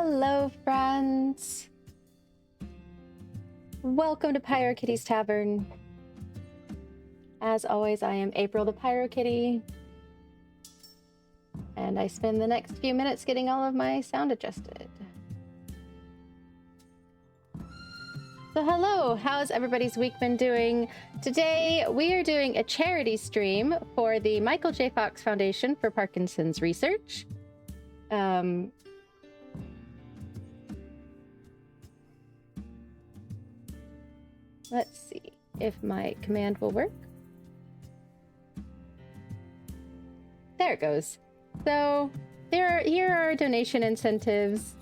Hello, friends. Welcome to PyroKitty's Tavern. As always, I am April the PyroKitty, and I spend the next few minutes getting all of my sound adjusted. So hello, how's everybody's week been doing? Today, we are doing a charity stream for the Michael J. Fox Foundation for Parkinson's Research. Let's see if my command will work. There it goes. So here are donation incentives.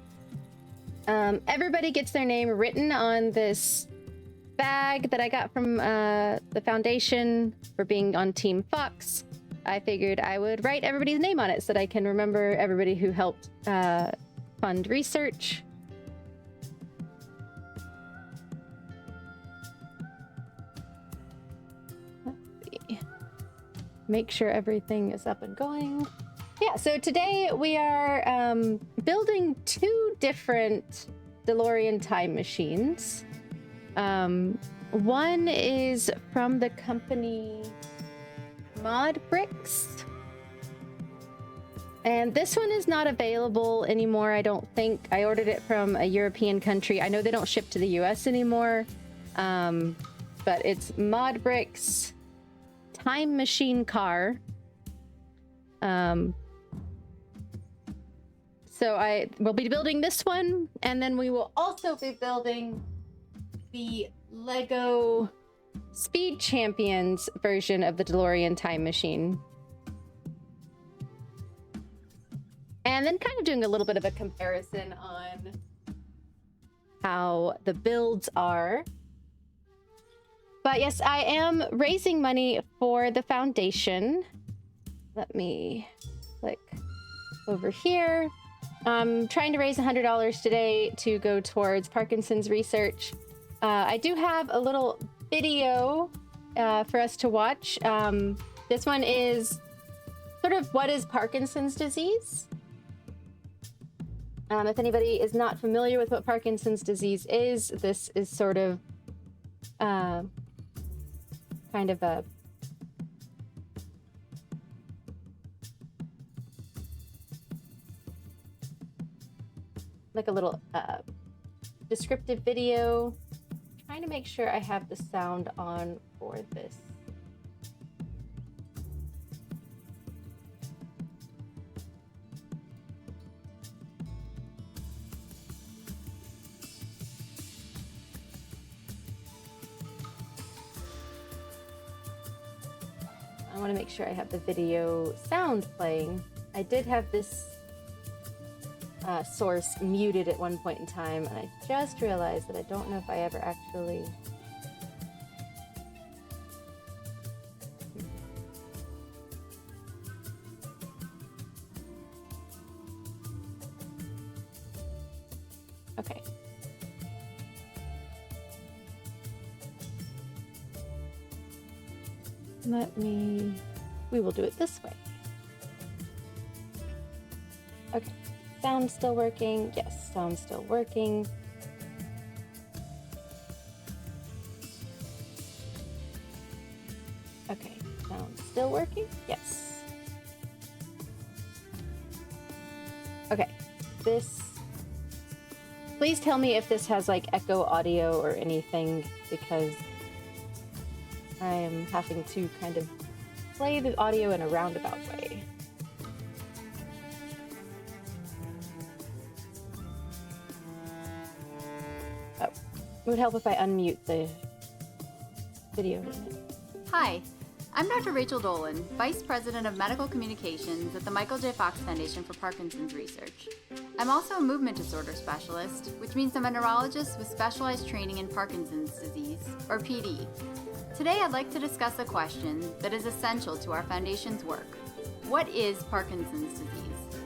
Everybody gets their name written on this bag that I got from the foundation for being on Team Fox. I figured I would write everybody's name on it so that I can remember everybody who helped fund research. Make sure everything is up and going. Yeah, so today we are building two different DeLorean time machines. One is from the company Mod Bricks. And this one is not available anymore, I don't think. I ordered it from a European country. I know they don't ship to the US anymore. But it's Mod Bricks Time Machine Car. So I will be building this one, and then we will also be building the Lego Speed Champions version of the DeLorean time machine. And then kind of doing a little bit of a comparison on how the builds are. But yes, I am raising money for the foundation. Let me click over here. I'm trying to raise $100 today to go towards Parkinson's research. I do have a little video for us to watch. This one is sort of what is Parkinson's disease. If anybody is not familiar with what Parkinson's disease is, this is sort of kind of a like a little descriptive video. Trying to make sure I have the sound on for this. I want to make sure I have the video sound playing. I did have this source muted at one point in time, and I just realized that I don't know if I ever actually... Okay. We will do it this way. Okay. Sound still working? Yes, sound still working. Okay, sound still working? Yes. Okay, please tell me if this has like echo audio or anything, because I am having to kind of play the audio in a roundabout way. Oh, it would help if I unmute the video. Hi, I'm Dr. Rachel Dolan, Vice President of Medical Communications at the Michael J. Fox Foundation for Parkinson's Research. I'm also a movement disorder specialist, which means I'm a neurologist with specialized training in Parkinson's disease, or PD. Today, I'd like to discuss a question that is essential to our foundation's work. What is Parkinson's disease?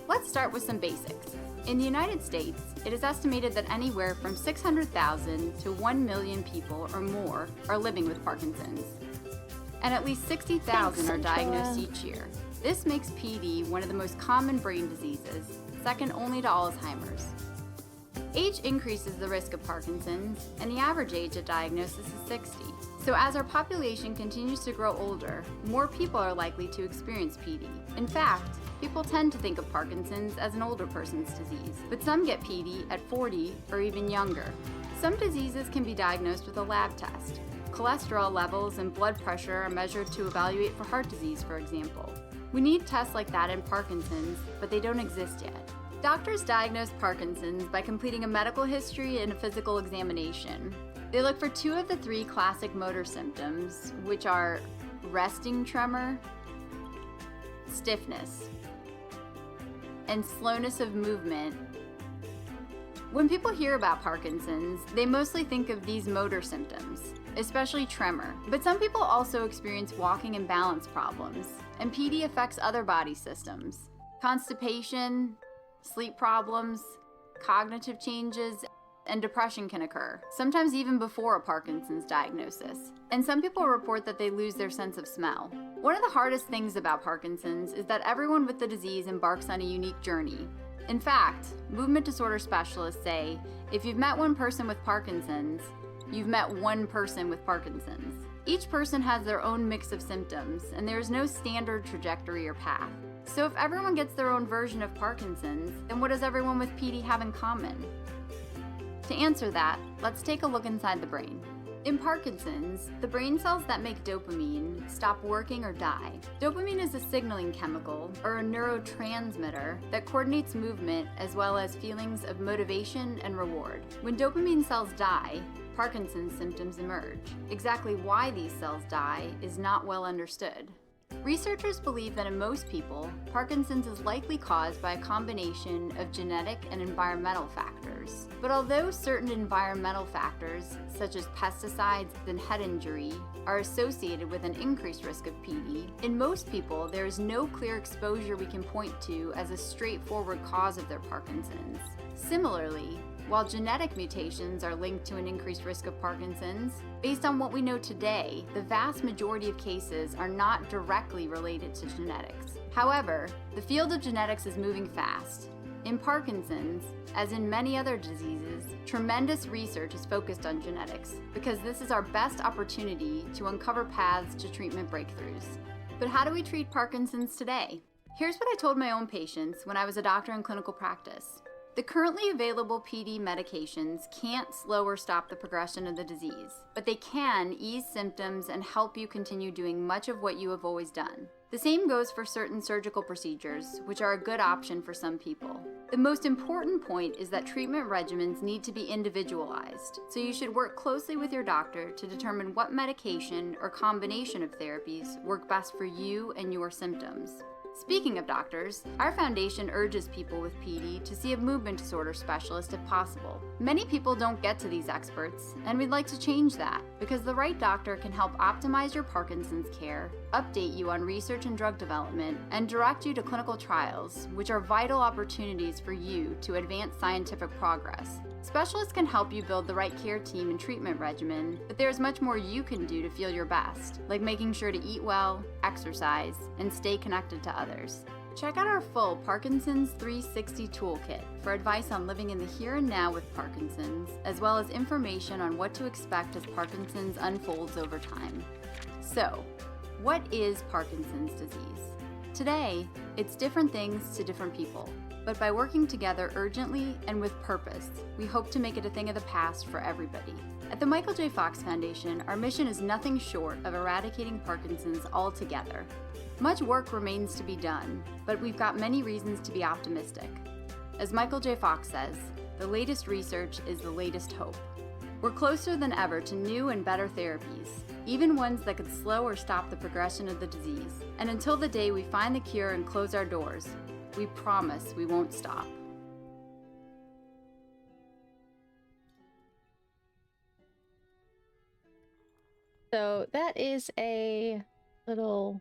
Let's start with some basics. In the United States, it is estimated that anywhere from 600,000 to 1 million people or more are living with Parkinson's, and at least 60,000 are diagnosed each year. This makes PD one of the most common brain diseases, second only to Alzheimer's. Age increases the risk of Parkinson's, and the average age at diagnosis is 60. So as our population continues to grow older, more people are likely to experience PD. In fact, people tend to think of Parkinson's as an older person's disease, but some get PD at 40 or even younger. Some diseases can be diagnosed with a lab test. Cholesterol levels and blood pressure are measured to evaluate for heart disease, for example. We need tests like that in Parkinson's, but they don't exist yet. Doctors diagnose Parkinson's by completing a medical history and a physical examination. They look for 2 of the 3 classic motor symptoms, which are resting tremor, stiffness, and slowness of movement. When people hear about Parkinson's, they mostly think of these motor symptoms, especially tremor. But some people also experience walking and balance problems, and PD affects other body systems. Constipation, sleep problems, cognitive changes, and depression can occur, sometimes even before a Parkinson's diagnosis. And some people report that they lose their sense of smell. One of the hardest things about Parkinson's is that everyone with the disease embarks on a unique journey. In fact, movement disorder specialists say, if you've met one person with Parkinson's, you've met one person with Parkinson's. Each person has their own mix of symptoms, and there is no standard trajectory or path. So if everyone gets their own version of Parkinson's, then what does everyone with PD have in common? To answer that, let's take a look inside the brain. In Parkinson's, the brain cells that make dopamine stop working or die. Dopamine is a signaling chemical, or a neurotransmitter, that coordinates movement as well as feelings of motivation and reward. When dopamine cells die, Parkinson's symptoms emerge. Exactly why these cells die is not well understood. Researchers believe that in most people, Parkinson's is likely caused by a combination of genetic and environmental factors. But although certain environmental factors, such as pesticides and head injury, are associated with an increased risk of PD, in most people there is no clear exposure we can point to as a straightforward cause of their Parkinson's. Similarly, while genetic mutations are linked to an increased risk of Parkinson's, based on what we know today, the vast majority of cases are not directly related to genetics. However, the field of genetics is moving fast. In Parkinson's, as in many other diseases, tremendous research is focused on genetics because this is our best opportunity to uncover paths to treatment breakthroughs. But how do we treat Parkinson's today? Here's what I told my own patients when I was a doctor in clinical practice. The currently available PD medications can't slow or stop the progression of the disease, but they can ease symptoms and help you continue doing much of what you have always done. The same goes for certain surgical procedures, which are a good option for some people. The most important point is that treatment regimens need to be individualized, so you should work closely with your doctor to determine what medication or combination of therapies work best for you and your symptoms. Speaking of doctors, our foundation urges people with PD to see a movement disorder specialist if possible. Many people don't get to these experts, and we'd like to change that because the right doctor can help optimize your Parkinson's care, update you on research and drug development, and direct you to clinical trials, which are vital opportunities for you to advance scientific progress. Specialists can help you build the right care team and treatment regimen, but there's much more you can do to feel your best, like making sure to eat well, exercise, and stay connected to others. Check out our full Parkinson's 360 toolkit for advice on living in the here and now with Parkinson's, as well as information on what to expect as Parkinson's unfolds over time. So, what is Parkinson's disease? Today, it's different things to different people. But by working together urgently and with purpose, we hope to make it a thing of the past for everybody. At the Michael J. Fox Foundation, our mission is nothing short of eradicating Parkinson's altogether. Much work remains to be done, but we've got many reasons to be optimistic. As Michael J. Fox says, the latest research is the latest hope. We're closer than ever to new and better therapies, even ones that could slow or stop the progression of the disease. And until the day we find the cure and close our doors, we promise we won't stop. So that is a little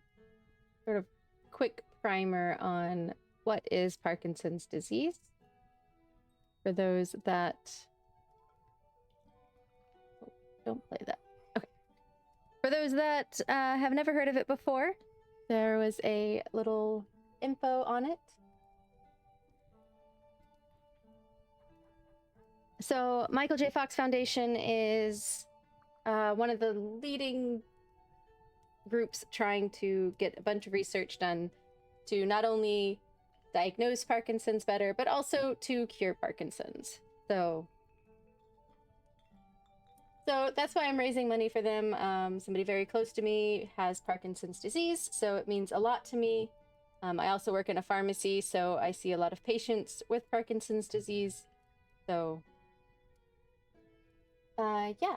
sort of quick primer on what is Parkinson's disease. For those that don't play that. Okay. For those that have never heard of it before, there was a little info on it. So Michael J. Fox Foundation is one of the leading groups trying to get a bunch of research done to not only diagnose Parkinson's better, but also to cure Parkinson's. So that's why I'm raising money for them. Somebody very close to me has Parkinson's disease, so it means a lot to me. I also work in a pharmacy, so I see a lot of patients with Parkinson's disease. So, yeah.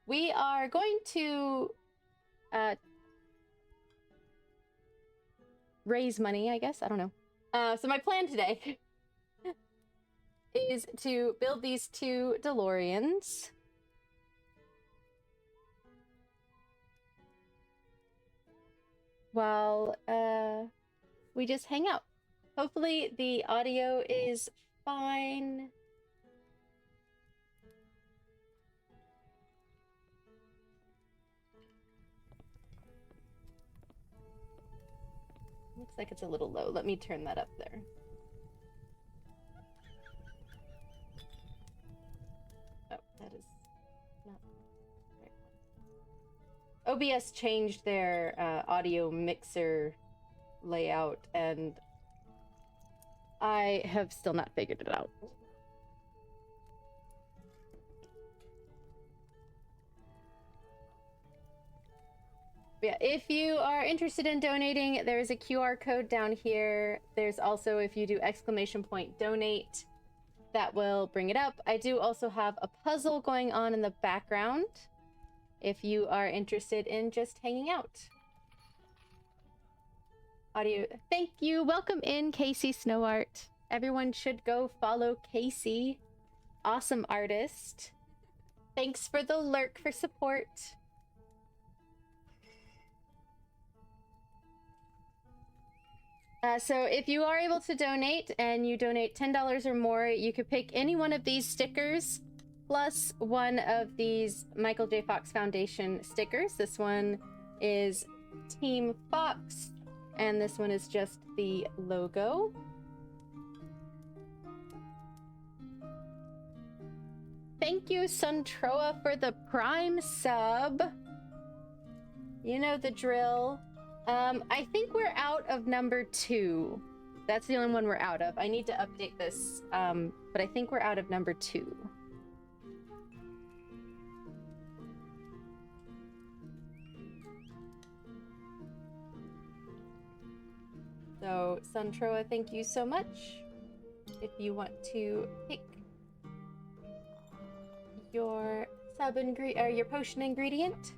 We are going to raise money, I guess. I don't know. So my plan today is to build these 2 DeLoreans. While we just hang out. Hopefully the audio is fine. Looks like it's a little low. Let me turn that up there. Oh, that is not the right one. OBS changed their audio mixer layout, and I have still not figured it out. Yeah, if you are interested in donating, there is a QR code down here. There's also, if you do !donate, that will bring it up. I do also have a puzzle going on in the background if you are interested in just hanging out. Audio, thank you. Welcome in, Casey Snowart. Everyone should go follow Casey. Awesome artist. Thanks for the lurk for support. So if you are able to donate and you donate $10 or more, you could pick any one of these stickers plus one of these Michael J. Fox Foundation stickers. This one is Team Fox, and this one is just the logo. Thank you, Suntroa, for the Prime sub. You know the drill. I think we're out of number 2. That's the only one we're out of. I need to update this, but I think we're out of number 2. So, Suntroa, thank you so much. If you want to pick your your potion ingredient.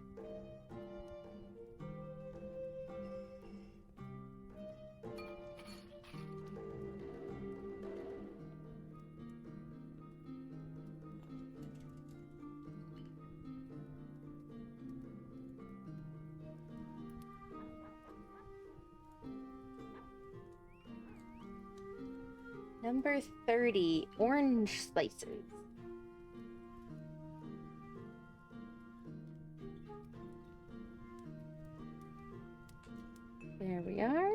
Number 30, orange slices. There we are.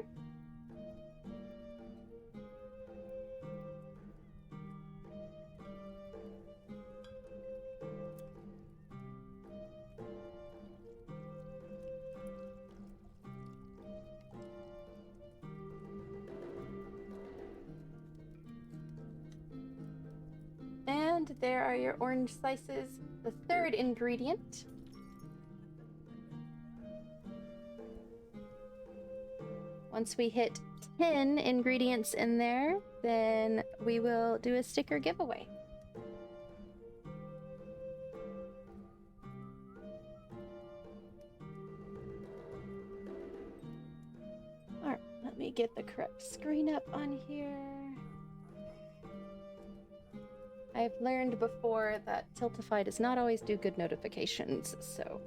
And there are your orange slices, the third ingredient. Once we hit 10 ingredients in there, then we will do a sticker giveaway. All right, let me get the correct screen up on here. I've learned before that Tiltify does not always do good notifications, so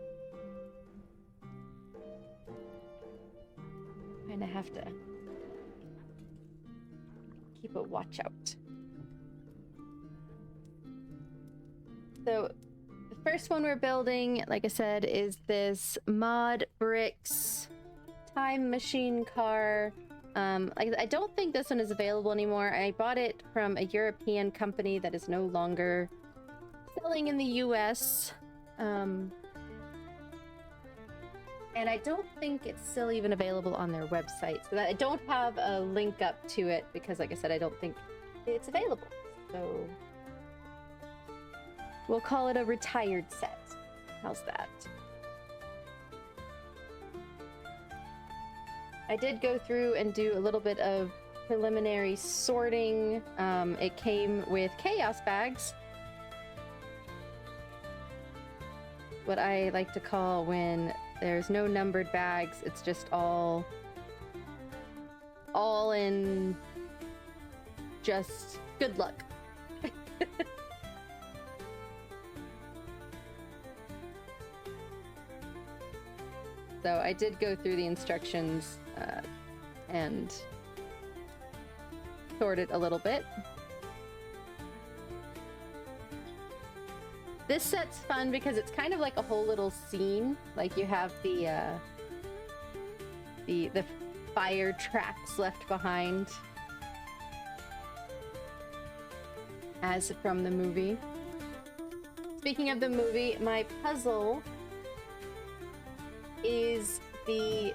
I'm gonna have to keep a watch out. So the first one we're building, like I said, is this Mod Bricks time machine car. I don't think this one is available anymore. I bought it from a European company that is no longer selling in the US. And I don't think it's still even available on their website. So that I don't have a link up to it because, like I said, I don't think it's available. So we'll call it a retired set. How's that? I did go through and do a little bit of preliminary sorting. It came with chaos bags. What I like to call when there's no numbered bags, it's just all in just good luck. So I did go through the instructions and sort it a little bit. This set's fun because it's kind of like a whole little scene. Like you have the fire tracks left behind as from the movie. Speaking of the movie, my puzzle is the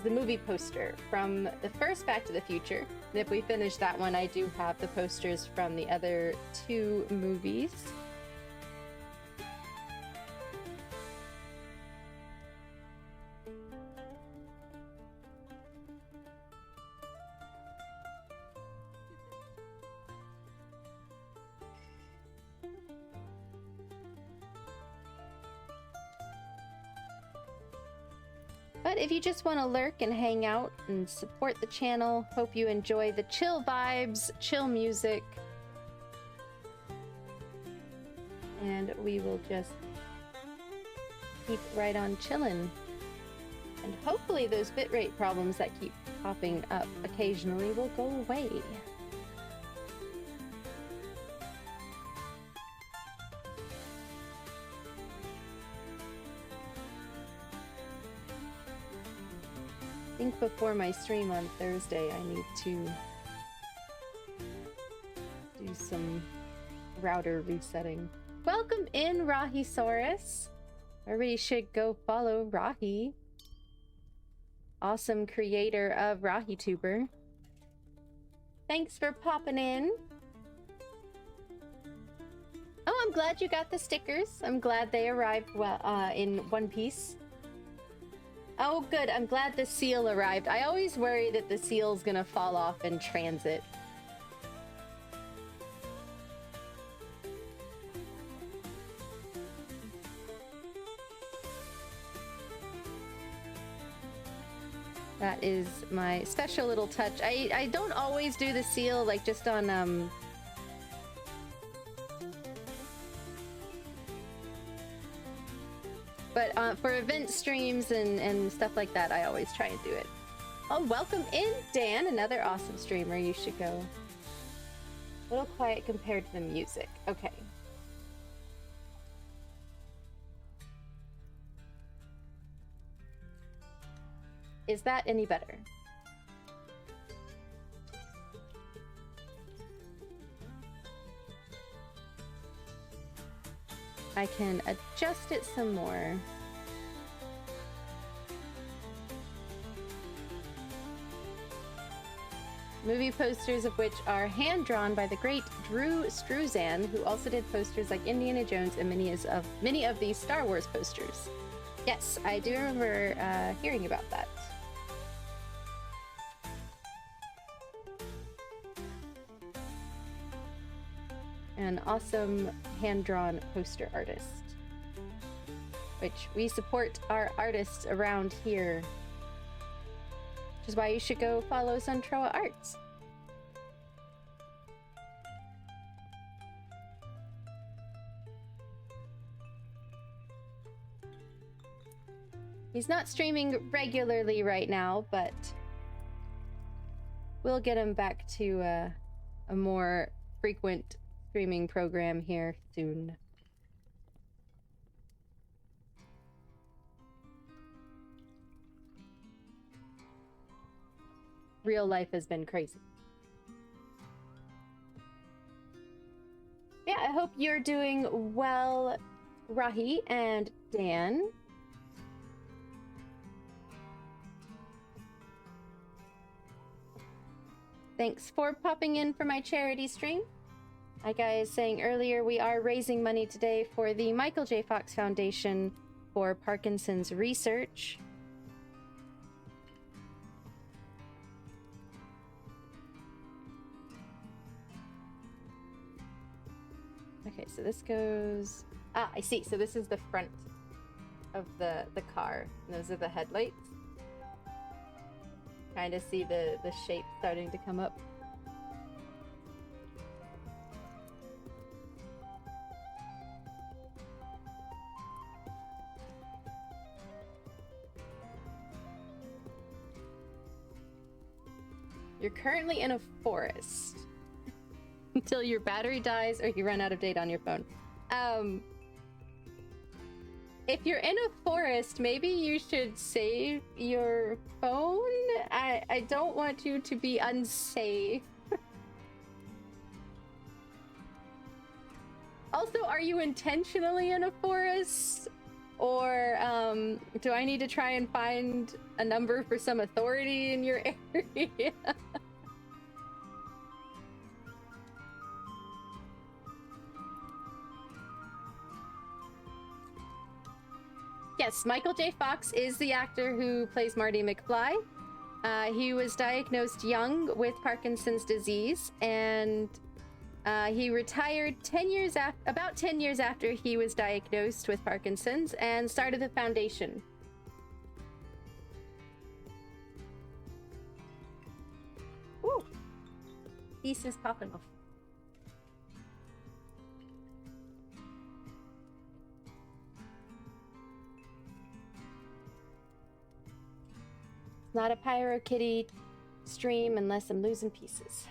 movie poster from the first Back to the Future. And if we finish that one, I do have the posters from the other two movies. But if you just want to lurk and hang out and support the channel, hope you enjoy the chill vibes, chill music. And we will just keep right on chilling. And hopefully those bitrate problems that keep popping up occasionally will go away. I think before my stream on Thursday, I need to do some router resetting. Welcome in, Rahisaurus. Everybody should go follow Rahi. Awesome creator of RahiTuber. Thanks for popping in. Oh, I'm glad you got the stickers. I'm glad they arrived well in one piece. Oh, good. I'm glad the seal arrived. I always worry that the seal's gonna fall off in transit. That is my special little touch. I don't always do the seal, like just on but for event streams and stuff like that, I always try and do it. Oh, welcome in, Dan, another awesome streamer. You should go. A little quiet compared to the music. Okay. Is that any better? I can adjust it some more. Movie posters of which are hand-drawn by the great Drew Struzan, who also did posters like Indiana Jones and many of these Star Wars posters. Yes, I do remember hearing about that. An awesome hand-drawn poster artist, which we support our artists around here, which is why you should go follow Suntroa Arts. He's not streaming regularly right now, but we'll get him back to a more frequent streaming program here soon. real life has been crazy. Yeah, I hope you're doing well, Rahi and Dan. Thanks for popping in for my charity stream. Like I was saying earlier, we are raising money today for the Michael J. Fox Foundation for Parkinson's research. Okay, so this goes... Ah, I see. So this is the front of the car. And those are the headlights. Kind of see the shape starting to come up. You're currently in a forest until your battery dies or you run out of data on your phone. If you're in a forest, maybe you should save your phone. I don't want you to be unsafe. Also, are you intentionally in a forest? Or do I need to try and find a number for some authority in your area? Yes, Michael J. Fox is the actor who plays Marty McFly. He was diagnosed young with Parkinson's disease, and he retired about 10 years after he was diagnosed with Parkinson's, and started the foundation. Ooh, piece is popping off. It's not a PyroKitty stream unless I'm losing pieces.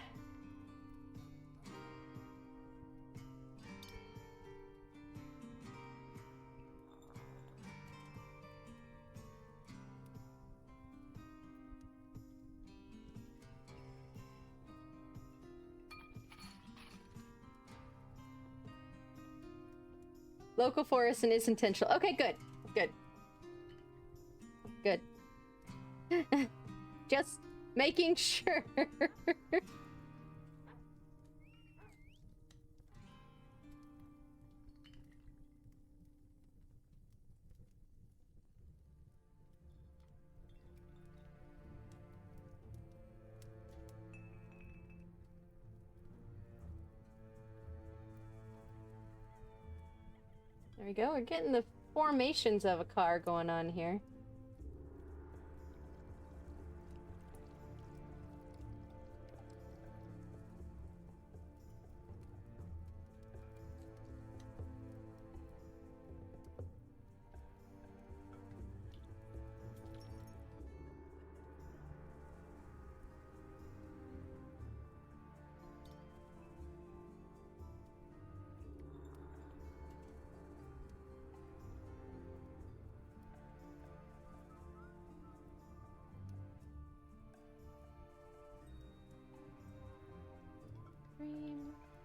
Local forest and is intentional. Okay, good. Good. Good. Just making sure. There we go. We're getting the formations of a car going on here.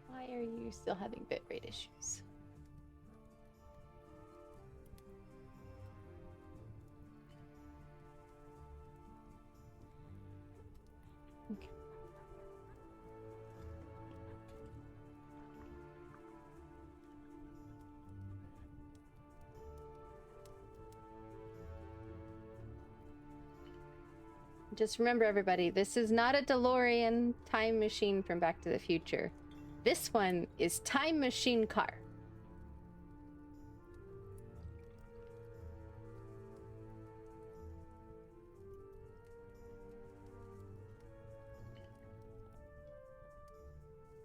Why are you still having bitrate issues? Okay. Just remember, everybody, this is not a DeLorean time machine from Back to the Future. This one is time machine car.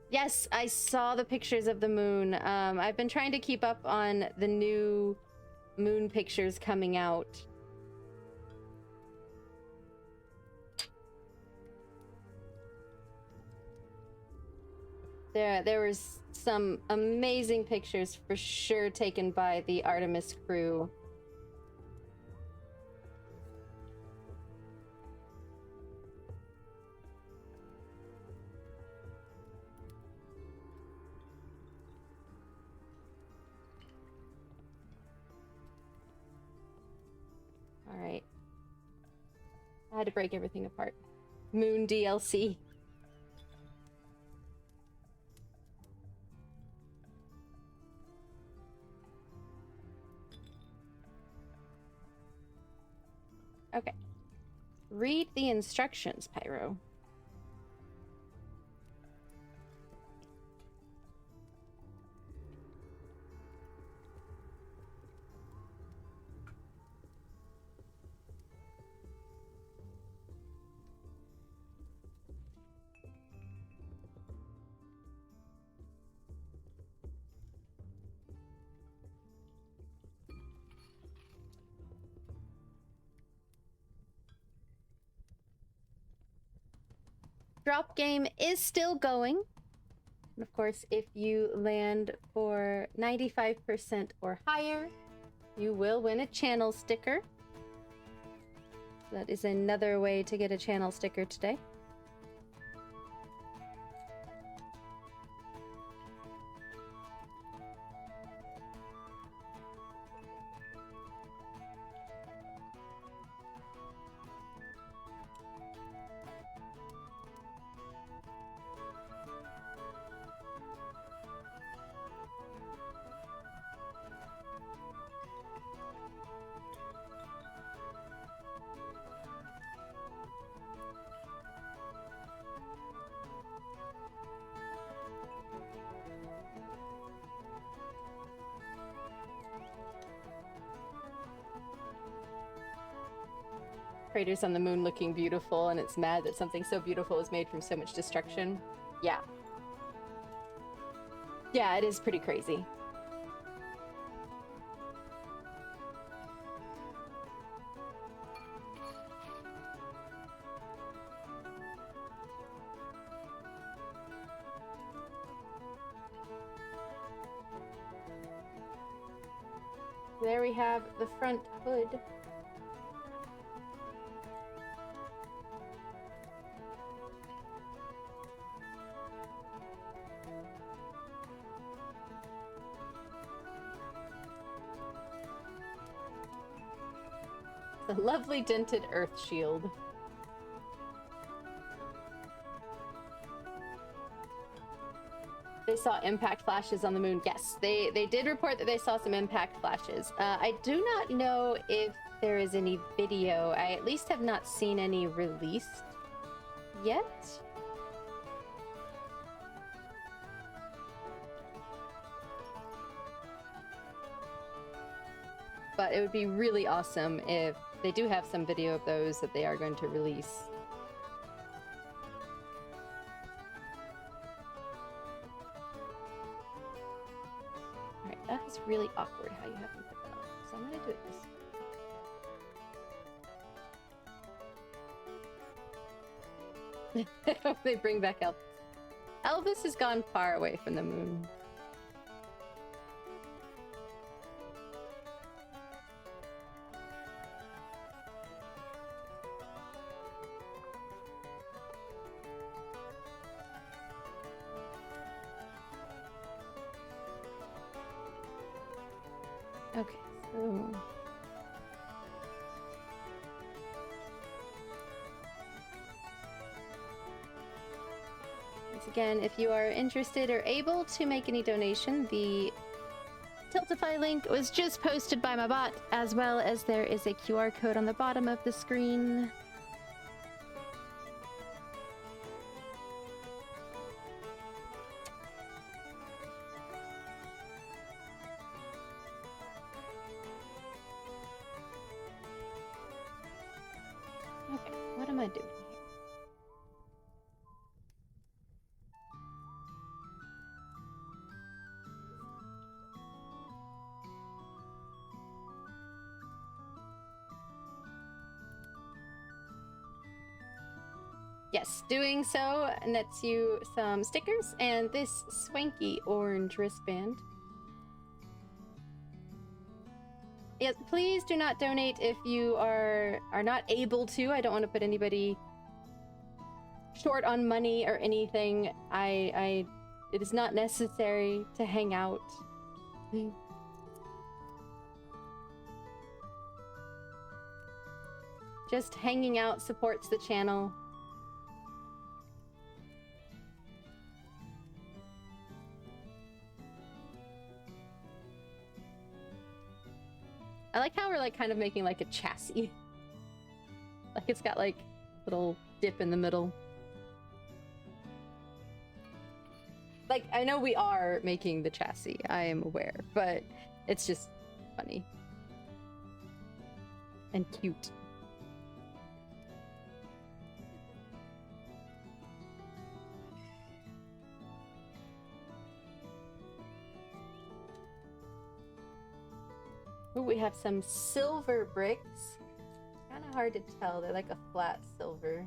Yes, I saw the pictures of the moon. I've been trying to keep up on the new moon pictures coming out. There was some amazing pictures for sure taken by the Artemis crew. had to break everything apart. Moon DLC. Okay. Read the instructions, Pyro. Drop game is still going. And of course, if you land for 95% or higher, you will win a channel sticker. That is another way to get a channel sticker today. Craters on the moon looking beautiful, and it's mad that something so beautiful was made from so much destruction. Yeah. Yeah, it is pretty crazy. There we have the front hood. The lovely dented earth shield. They saw impact flashes on the moon. Yes, they did report that they saw some impact flashes. I do not know if there is any video. I at least have not seen any released yet. But it would be really awesome if they do have some video of those that they are going to release. Alright, that is really awkward how you have them put that on. So I'm gonna do it this. I hope they bring back Elvis. Elvis has gone far away from the moon. Okay, so once again, if you are interested or able to make any donation, the Tiltify link was just posted by my bot, as well as there is a QR code on the bottom of the screen. Okay, what am I doing here? Yes, doing so nets you some stickers and this swanky orange wristband. Yes, please do not donate if you are not able to. I don't want to put anybody short on money or anything. It is not necessary to hang out. Just hanging out supports the channel. I like how we're like kind of making like a chassis. Like it's got like little dip in the middle. Like, I know we are making the chassis, I am aware, but it's just funny. And cute. Ooh, we have some silver bricks. Kind of hard to tell, they're like a flat silver.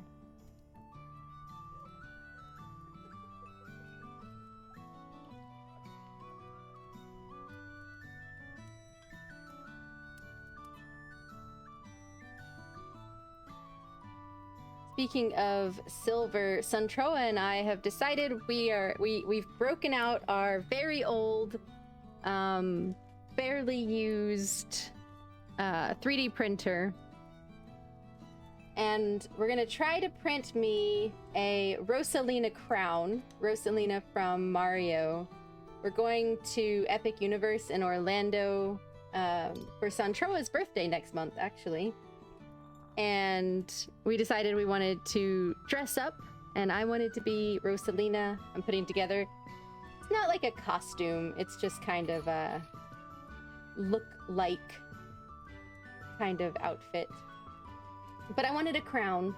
Speaking of silver, Suntroa and I have decided we've broken out our very old, barely used 3D printer, and we're gonna try to print me a Rosalina crown, Rosalina from Mario. We're going to Epic Universe in Orlando for Suntroa's birthday next month, actually. And we decided we wanted to dress up, and I wanted to be Rosalina. I'm putting together, it's not like a costume, it's just kind of a look-like kind of outfit. But I wanted a crown,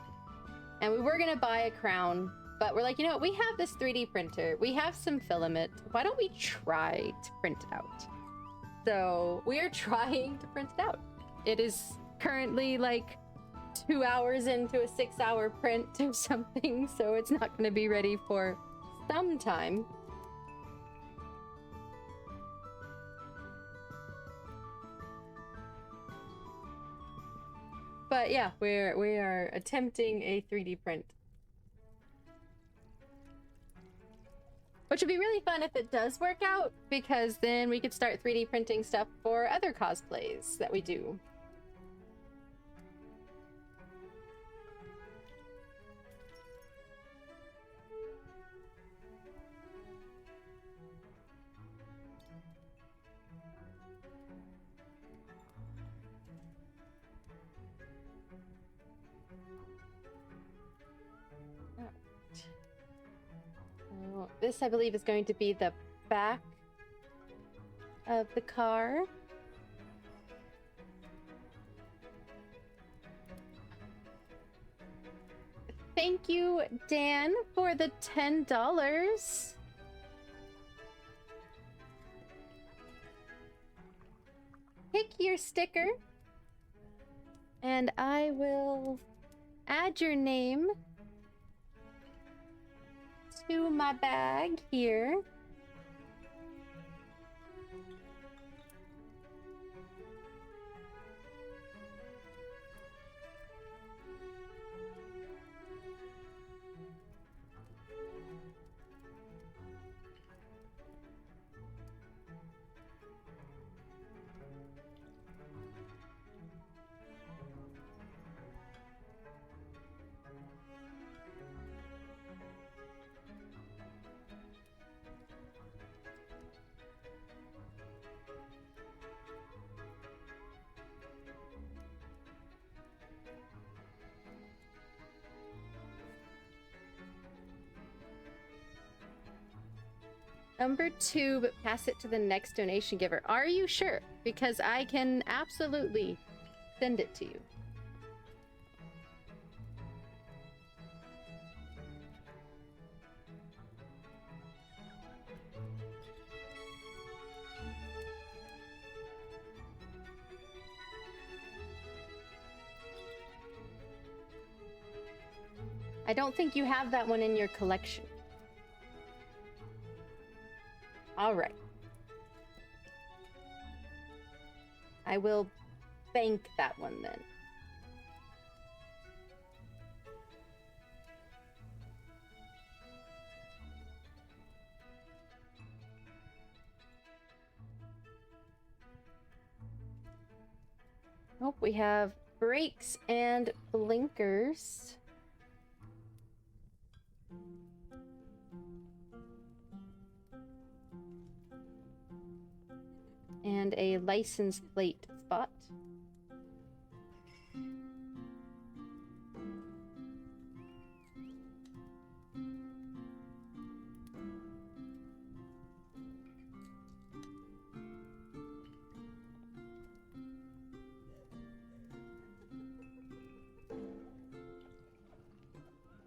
and we were gonna buy a crown, but we're like, you know what, we have this 3D printer, we have some filament, why don't we try to print it out? So we are trying to print it out. It is currently like 2 hours into a 6-hour print or something, so it's not going to be ready for some time. But yeah, we are attempting a 3D print, which would be really fun if it does work out, because then we could start 3D printing stuff for other cosplays that we do. This, I believe, is going to be the back of the car. Thank you, Dan, for the $10. Pick your sticker, and I will add your name to my bag here. Number 2, but pass it to the next donation giver. Are you sure? Because I can absolutely send it to you. I don't think you have that one in your collection. All right. I will bank that one then. Oh, we have brakes and blinkers. And a license plate spot.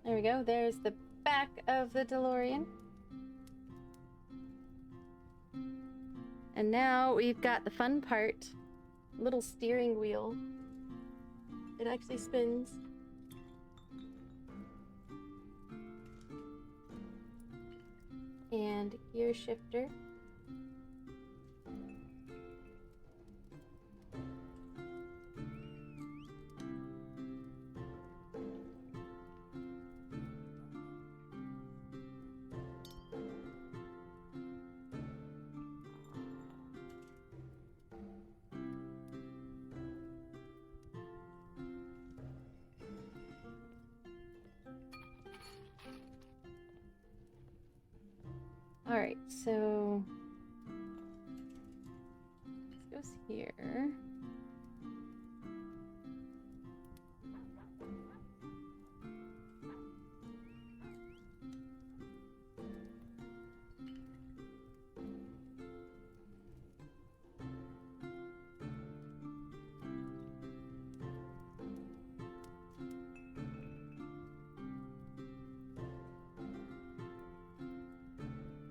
There we go. There's the back of the DeLorean. And now we've got the fun part. Little steering wheel. It actually spins. And gear shifter. Alright, so let's go here.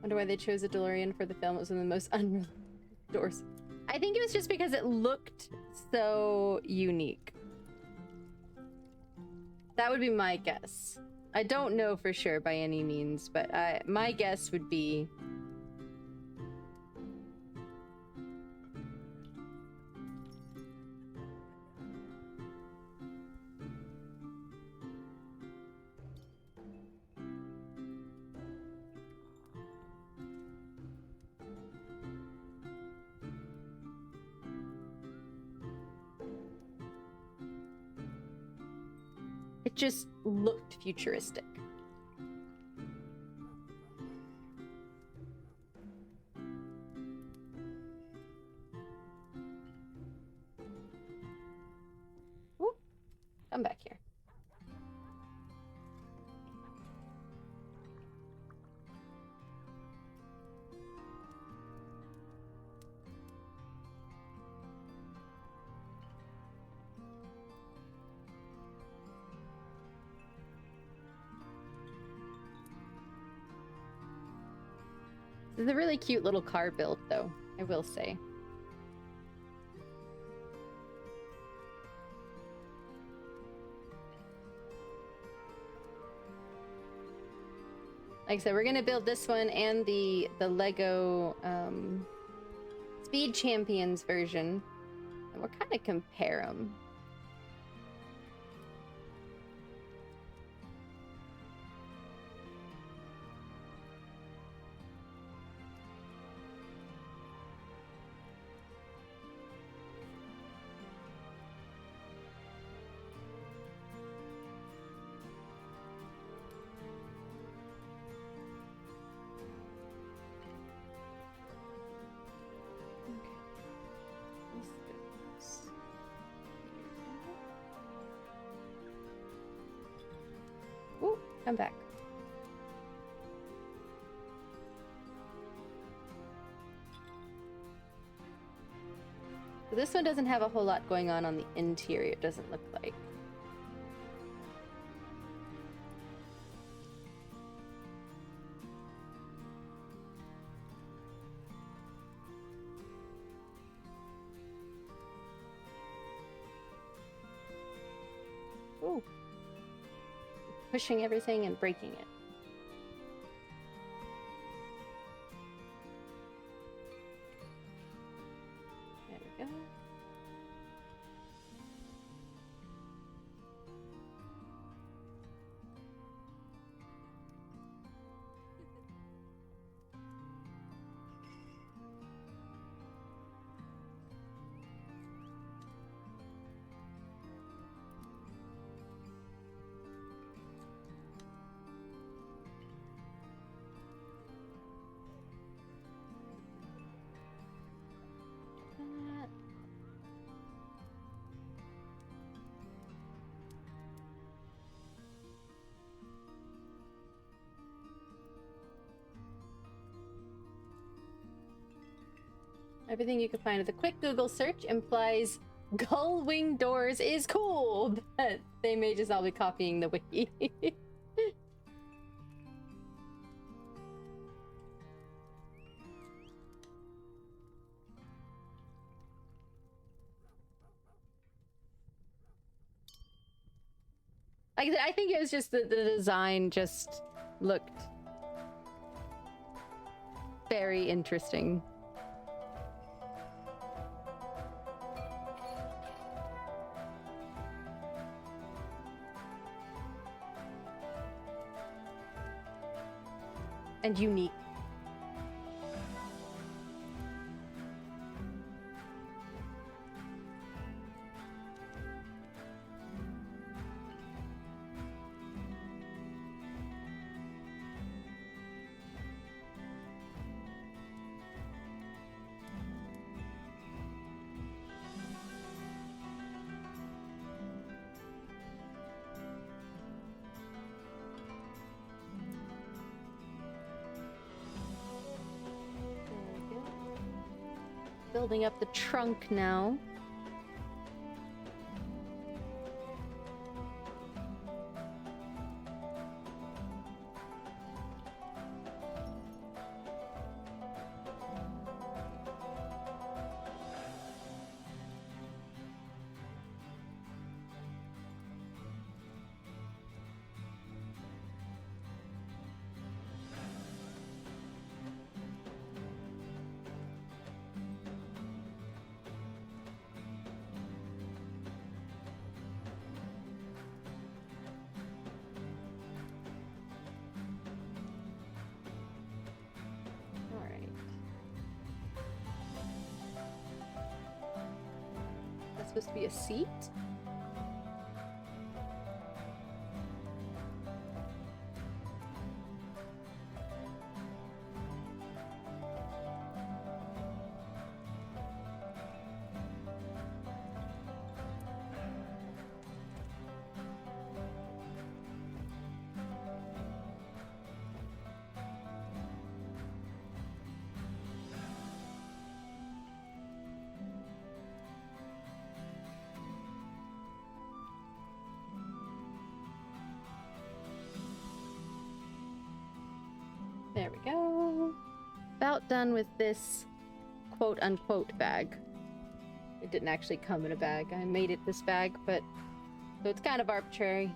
Wonder why they chose a DeLorean for the film. It was one of the most unreal doors. I think it was just because it looked so unique. That would be my guess. I don't know for sure by any means, but my guess would be it just looked futuristic. Ooh, come back here. This is a really cute little car build, though, I will say. Like I said, we're gonna build this one and the Lego Speed Champions version, and we'll kind of compare them. Ooh, come back. So this one doesn't have a whole lot going on the interior, it doesn't look like. Ooh. Pushing everything and breaking it. There we go. Everything you can find with a quick Google search implies gull wing doors is cool, but they may just all be copying the wiki. Like I said, I think it was just the design just looked very interesting. And unique. Building up the trunk now. Supposed to be a seat? There we go. About done with this quote-unquote bag. It didn't actually come in a bag. I made it this bag, but so it's kind of arbitrary.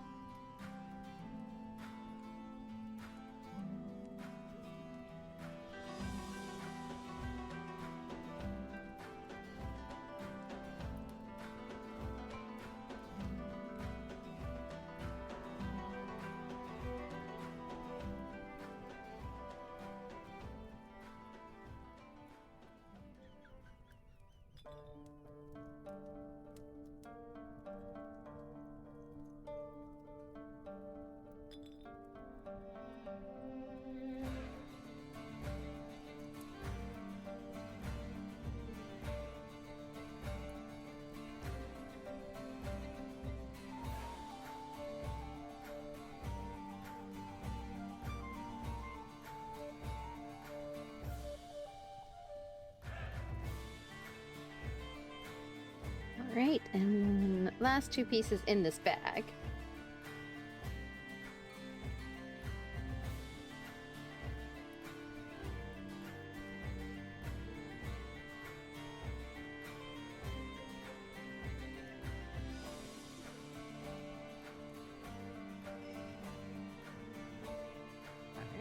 Alright, and then last two pieces in this bag.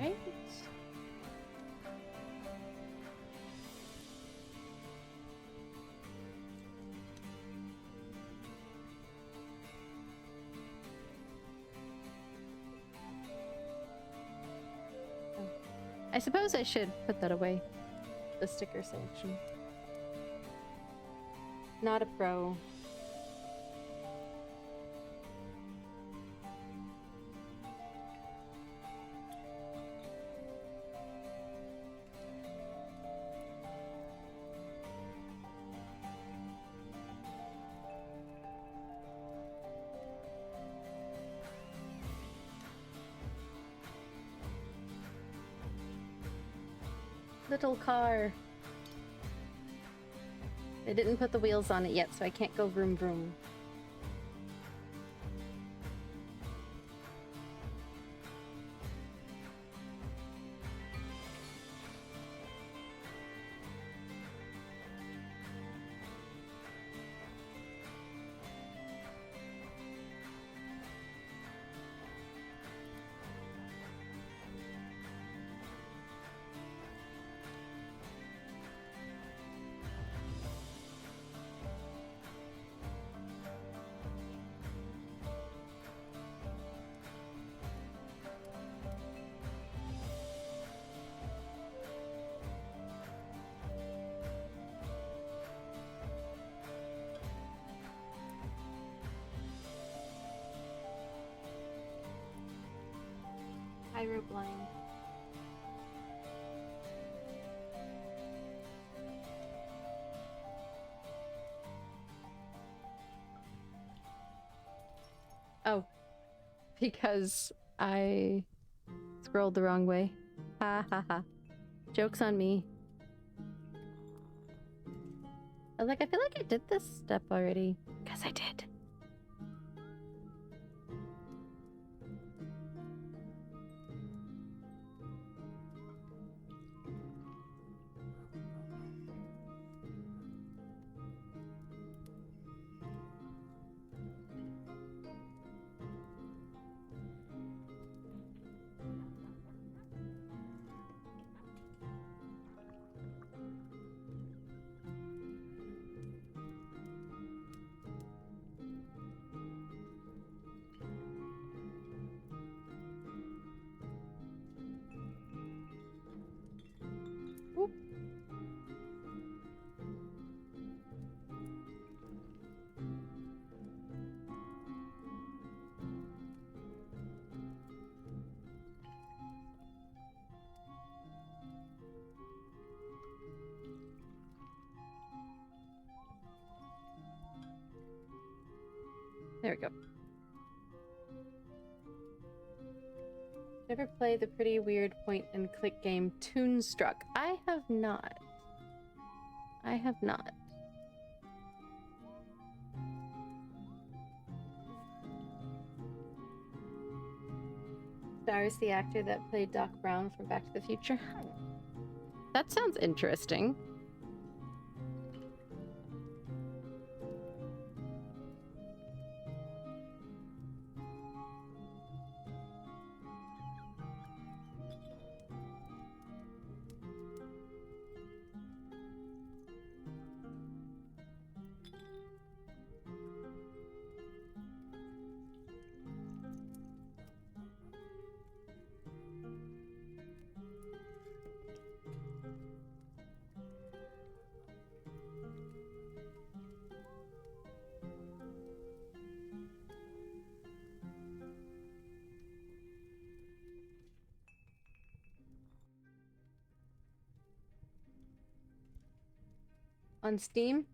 Alright. I suppose I should put that away. The sticker selection. Not a pro. Little car. They didn't put the wheels on it yet, so I can't go vroom vroom. Pyro blind. Oh, because I scrolled the wrong way. Ha ha ha. Joke's on me. I was like, I feel like I did this step already. Because I did. Oop. There we go. Ever play the pretty weird point and click game Toonstruck? I have not. I have not. Cyrus, the actor that played Doc Brown from Back to the Future. That sounds interesting. On Steam?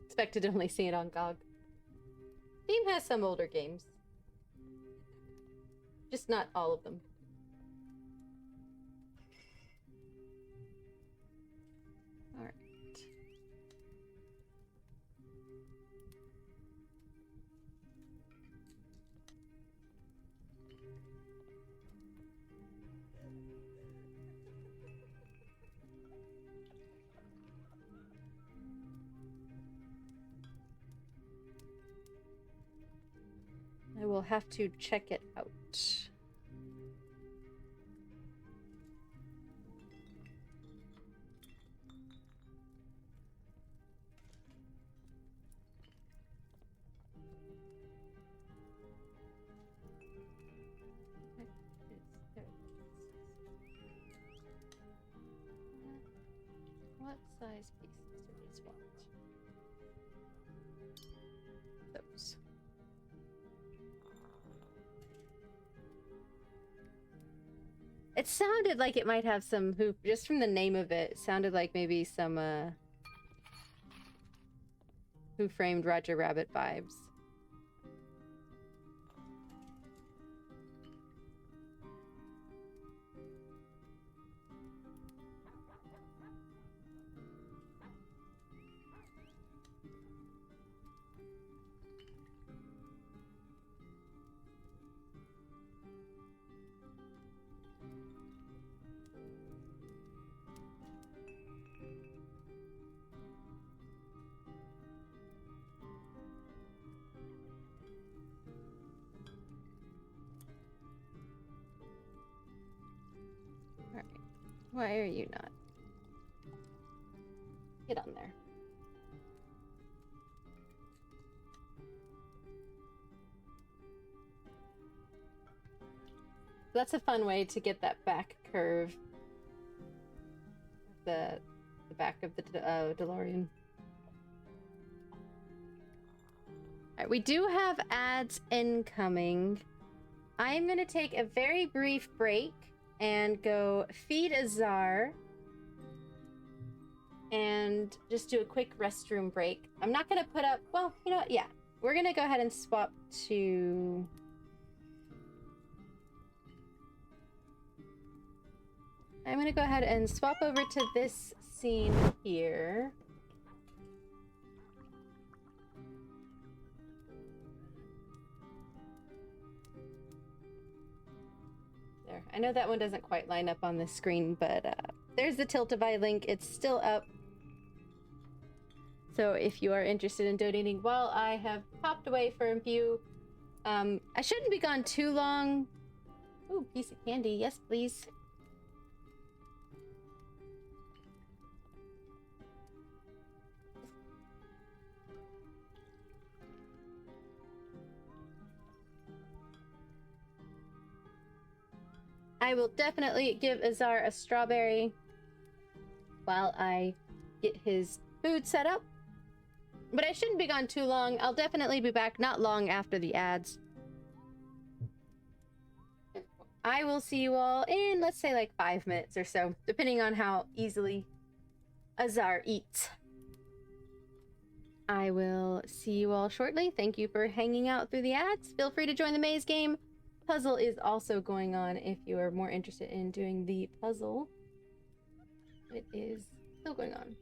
Expected to only see it on GOG. Steam has some older games. Just not all of them. Alright. I will have to check it out. What size pieces do these want? Those. It sounded like it might have some Who just from the name of it, it sounded like maybe some Who Framed Roger Rabbit vibes. Why are you not? Get on there. That's a fun way to get that back curve. The back of the DeLorean. Alright, we do have ads incoming. I'm going to take a very brief break and go feed Azar and just do a quick restroom break. I'm not going to put up... Well, you know what? Yeah. We're going to go ahead and swap to... I'm going to go ahead and swap over to this scene here. There. I know that one doesn't quite line up on the screen, but there's the Tiltify link. It's still up. So if you are interested in donating while I have popped away for a few, I shouldn't be gone too long. Ooh, piece of candy. Yes, please. I will definitely give Azar a strawberry while I get his food set up. But I shouldn't be gone too long. I'll definitely be back not long after the ads. I will see you all in, let's say, like 5 minutes or so, depending on how easily Azar eats. I will see you all shortly. Thank you for hanging out through the ads. Feel free to join the maze game. Puzzle is also going on if you are more interested in doing the puzzle. It is still going on.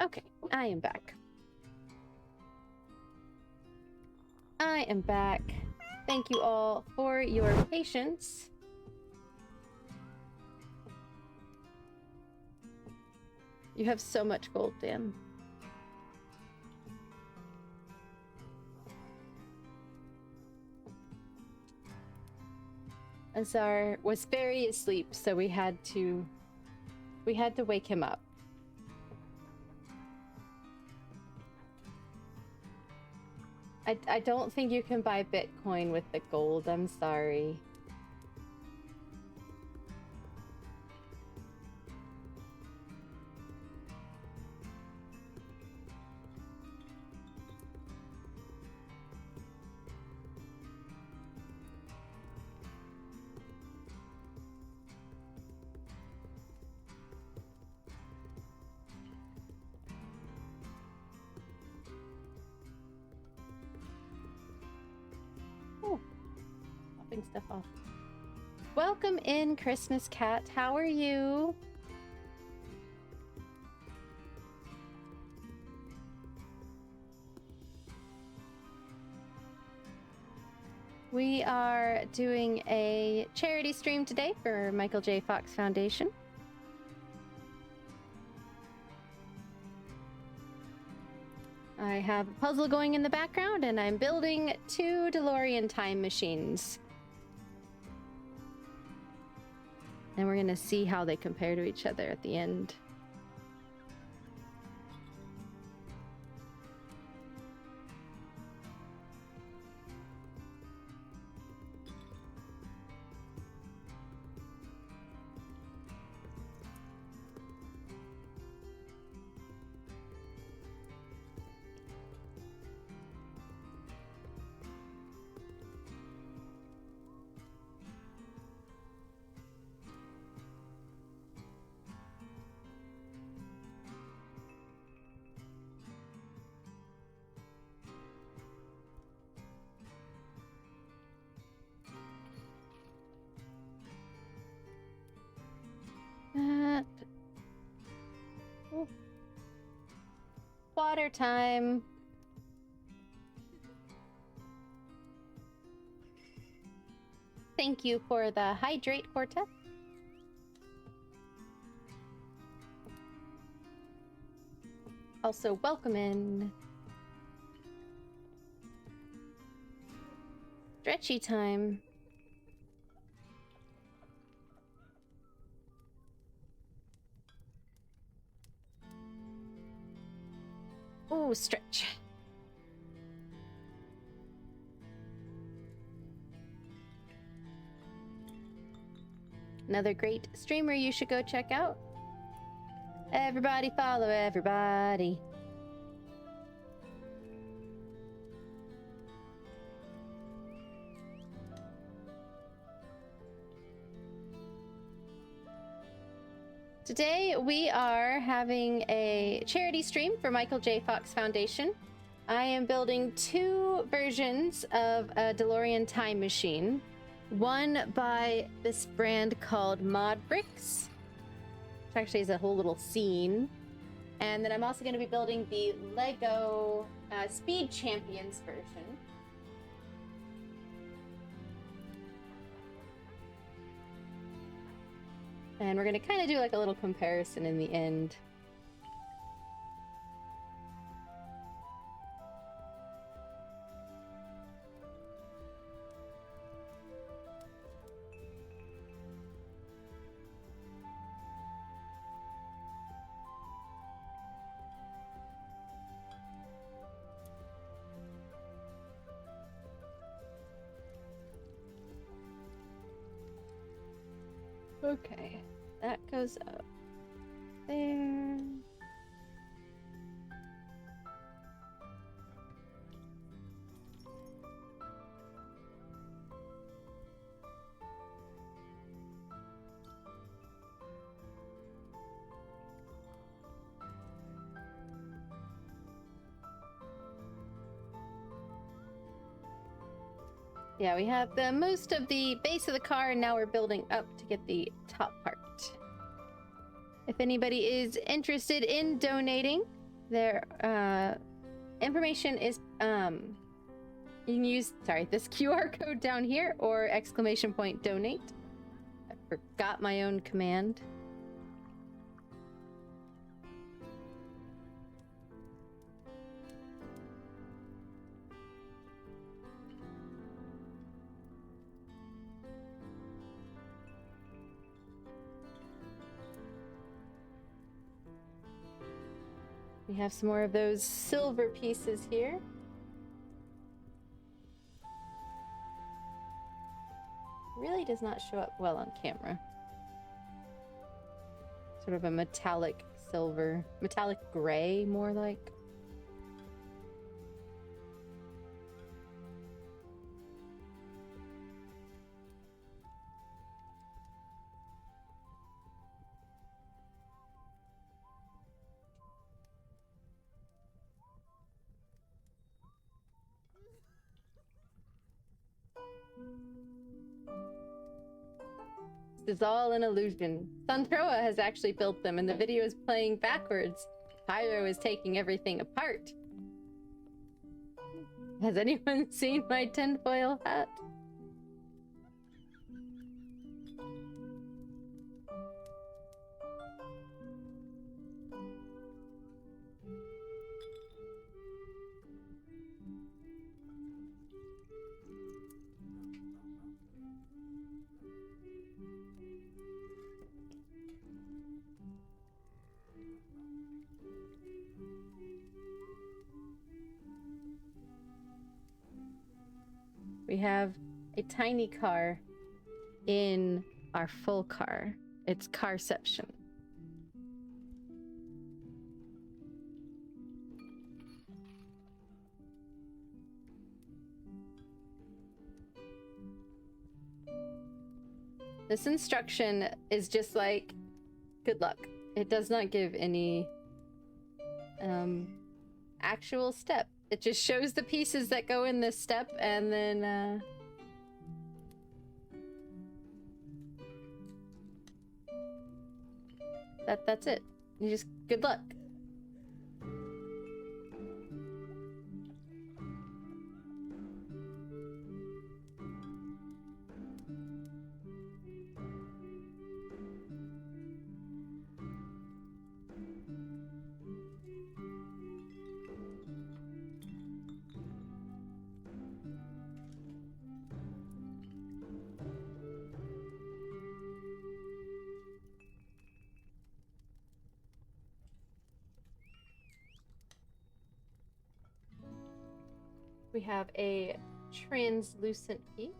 Okay, I am back. I am back. Thank you all for your patience. You have so much gold, Dan. Azar was very asleep, so we had to wake him up. I don't think you can buy Bitcoin with the gold, I'm sorry. Popping stuff off. Welcome in, Christmas Cat. How are you? We are doing a charity stream today for Michael J. Fox Foundation. I have a puzzle going in the background, and I'm building 2 DeLorean time machines. And we're gonna see how they compare to each other at the end. Oh. Water time. Thank you for the hydrate, Quartet. Also, welcome in. Stretchy time. Ooh, stretch. Another great streamer you should go check out. Everybody follow everybody. Today we are having a charity stream for Michael J. Fox Foundation. I am building 2 versions of a DeLorean time machine. One by this brand called Mod Bricks, which actually is a whole little scene. And then I'm also going to be building the Lego Speed Champions version. And we're going to kind of do like a little comparison in the end. Okay, that goes up there. Yeah, we have the most of the base of the car, and now we're building up to get the top part. If anybody is interested in donating, Their information is you can use this QR code down here or ! donate. I forgot my own command. We have some more of those silver pieces here. Really does not show up well on camera. Sort of a metallic silver, metallic gray, more like. This is all an illusion. Sunthroa has actually built them, and the video is playing backwards. Pyro is taking everything apart. Has anyone seen my tinfoil hat? We have a tiny car in our full car. It's carception. This instruction is just like, good luck. It does not give any actual step. It just shows the pieces that go in this step, and then that's it. You just good luck. We have a translucent piece.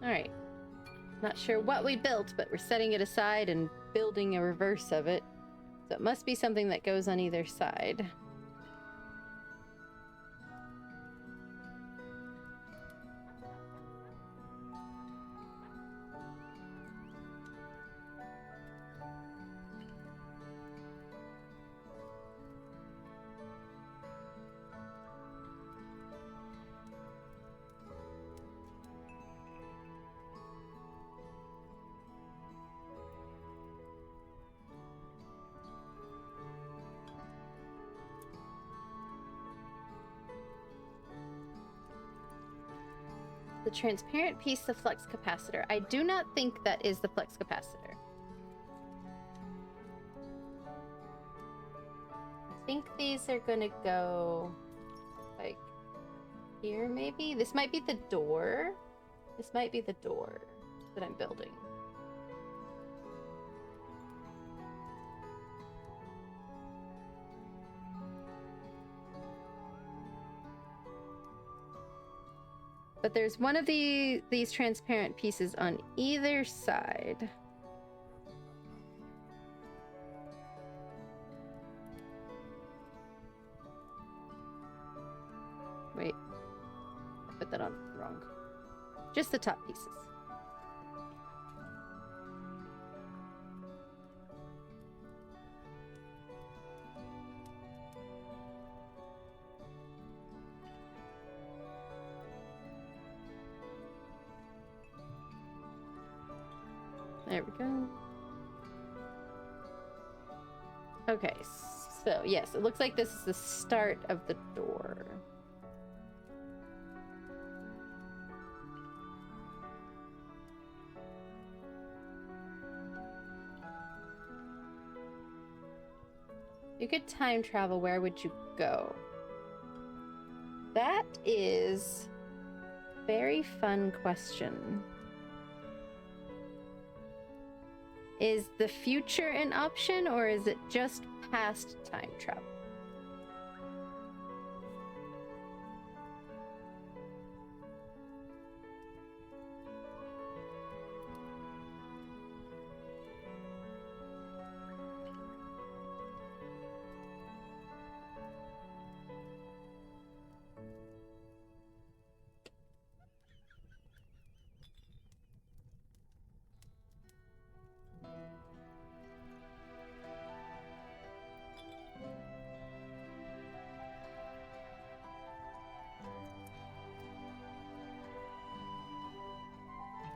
All right. Not sure what we built, but we're setting it aside and building a reverse of it. So it must be something that goes on either side. The transparent piece, the flux capacitor. I do not think that is the flux capacitor. I think these are gonna go like here maybe? This might be the door. This might be the door that I'm building. But there's one of these transparent pieces on either side. Wait, I put that on wrong. Just the top pieces. There we go. Okay, so yes, it looks like this is the start of the door. You could time travel, where would you go? That is a very fun question. Is the future an option, or is it just past time travel?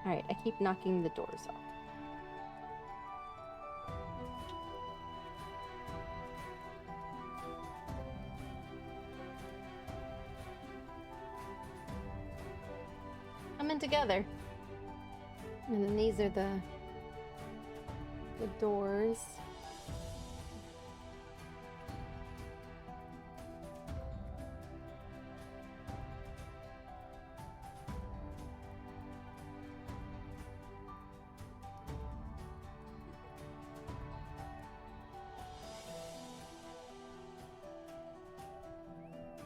Alright, I keep knocking the doors off. Coming together. And then these are the doors.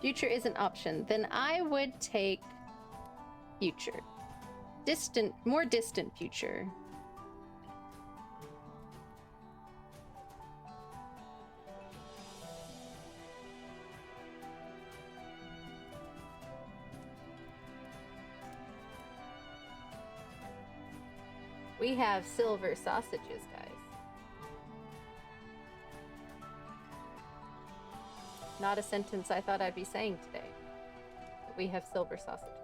Future is an option. Then I would take future. Distant, more distant future. We have silver sausages, guys. Not a sentence I thought I'd be saying today. But we have silver sausages.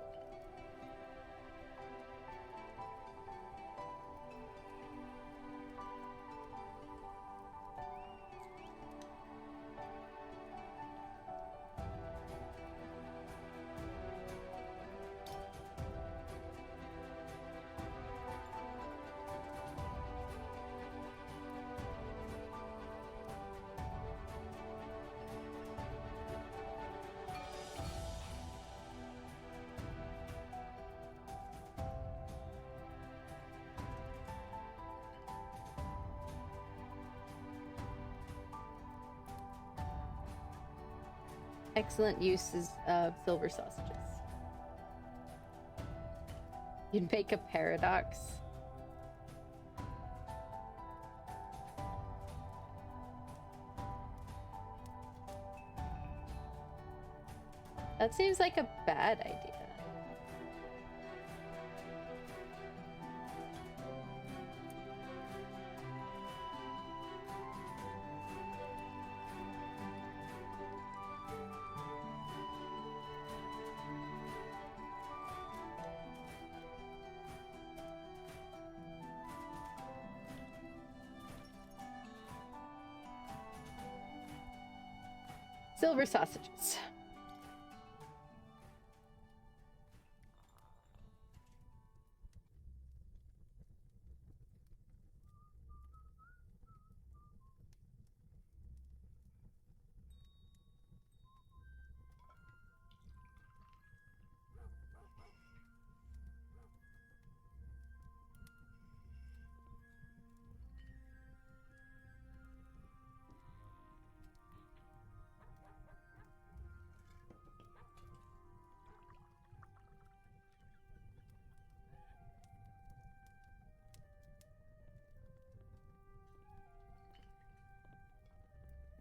Excellent uses of silver sausages. You'd make a paradox. That seems like a bad idea. Silver sausages.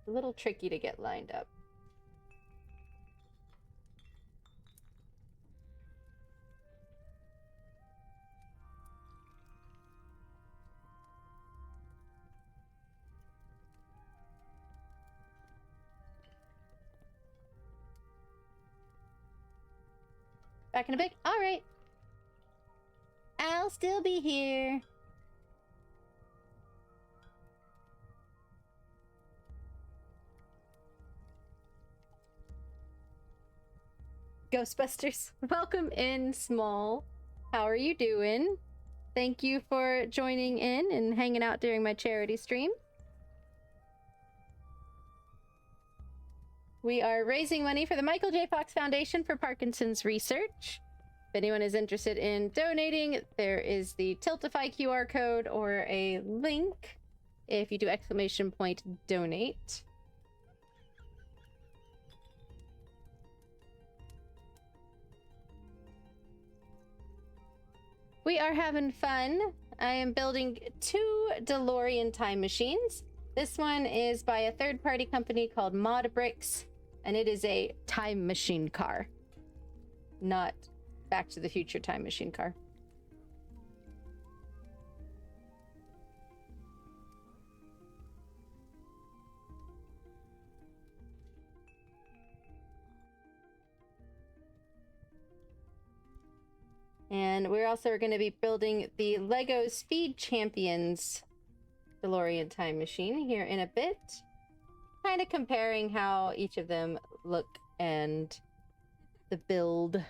A little tricky to get lined up. Back in a bit. All right. I'll still be here. Ghostbusters. Welcome in, Small. How are you doing? Thank you for joining in and hanging out during my charity stream. We are raising money for the Michael J. Fox Foundation for Parkinson's research. If anyone is interested in donating, there is the Tiltify QR code or a link if you do !donate. We are having fun. I am building 2 DeLorean time machines. This one is by a third-party company called Mod Bricks, and it is a time machine car, not Back to the Future time machine car. And we're also going to be building the Lego Speed Champions DeLorean time machine here in a bit. Kind of comparing how each of them look and the build.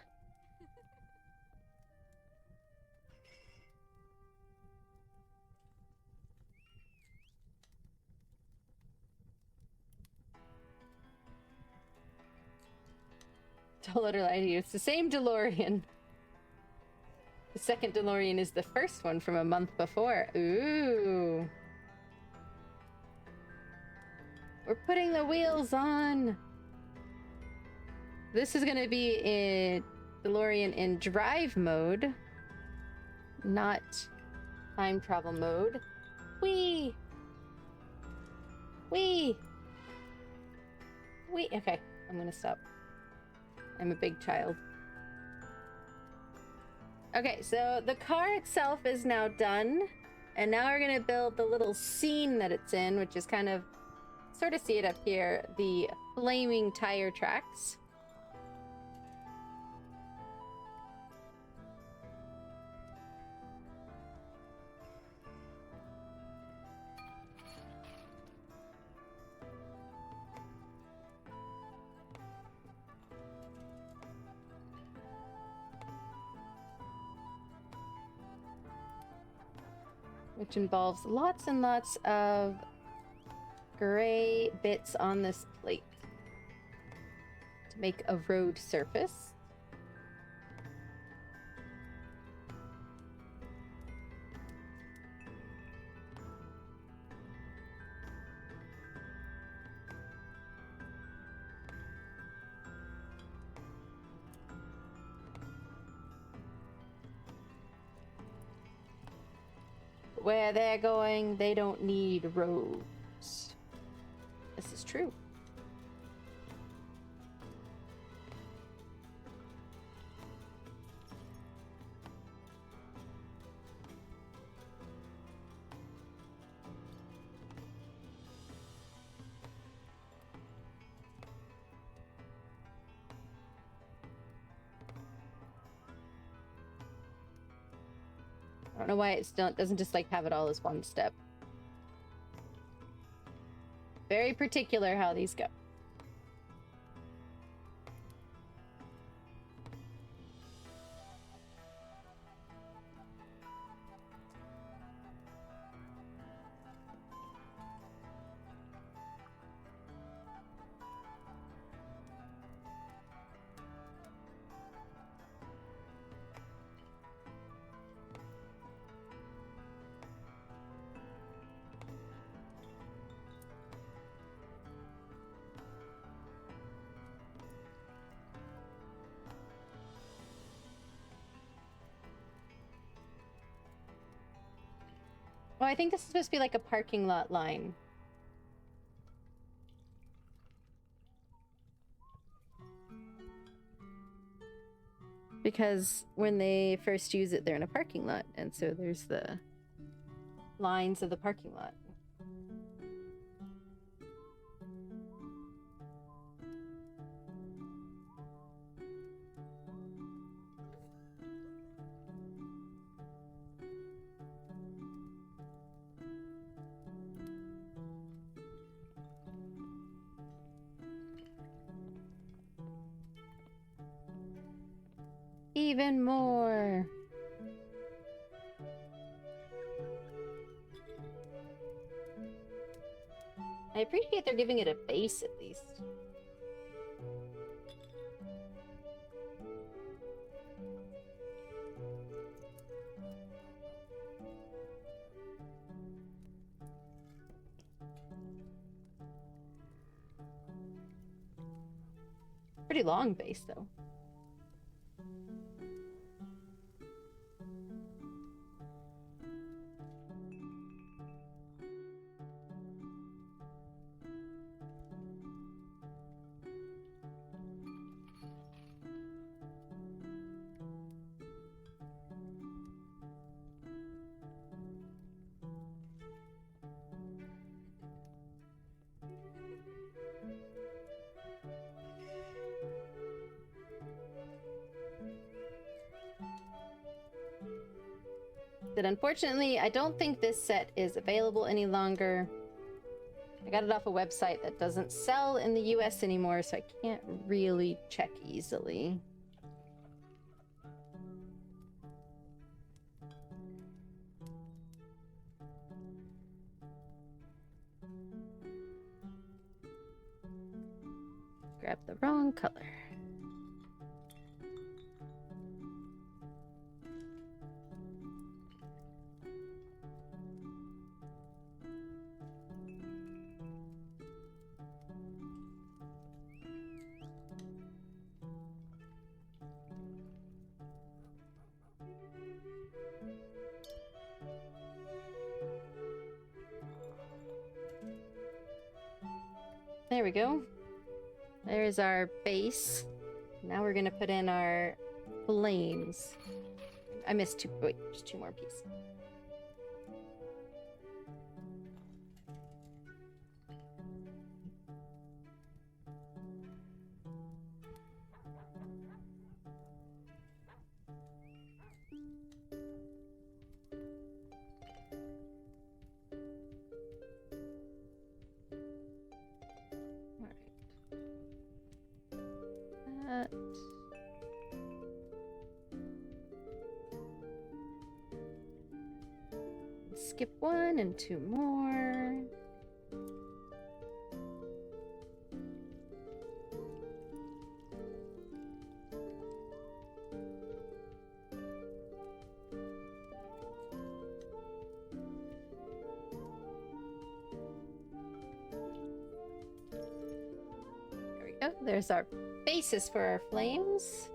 Total idea. It's the same DeLorean. The second DeLorean is the first one from a month before. Ooh. We're putting the wheels on. This is going to be in DeLorean in drive mode, not time travel mode. Whee! Whee! Whee! Okay, I'm going to stop. I'm a big child. Okay, so the car itself is now done. And now we're going to build the little scene that it's in, which is kind of, sort of see it up here, the flaming tire tracks. Which involves lots and lots of gray bits on this plate to make a road surface. Where they're going, they don't need roads. This is true. I don't know why it doesn't just like have it all as one step. Very particular how these go. Oh, I think this is supposed to be like a parking lot line. Because when they first use it, they're in a parking lot, and so there's the lines of the parking lot. Even more. I appreciate they're giving it a base at least. Pretty long base though. But unfortunately, I don't think this set is available any longer. I got it off a website that doesn't sell in the US anymore, so I can't really check easily. Grab the wrong color. There we go. There's our base. Now we're gonna put in our flames. I missed two. Wait, there's two more pieces. Skip one and two more. There we go. There's our basis for our flames.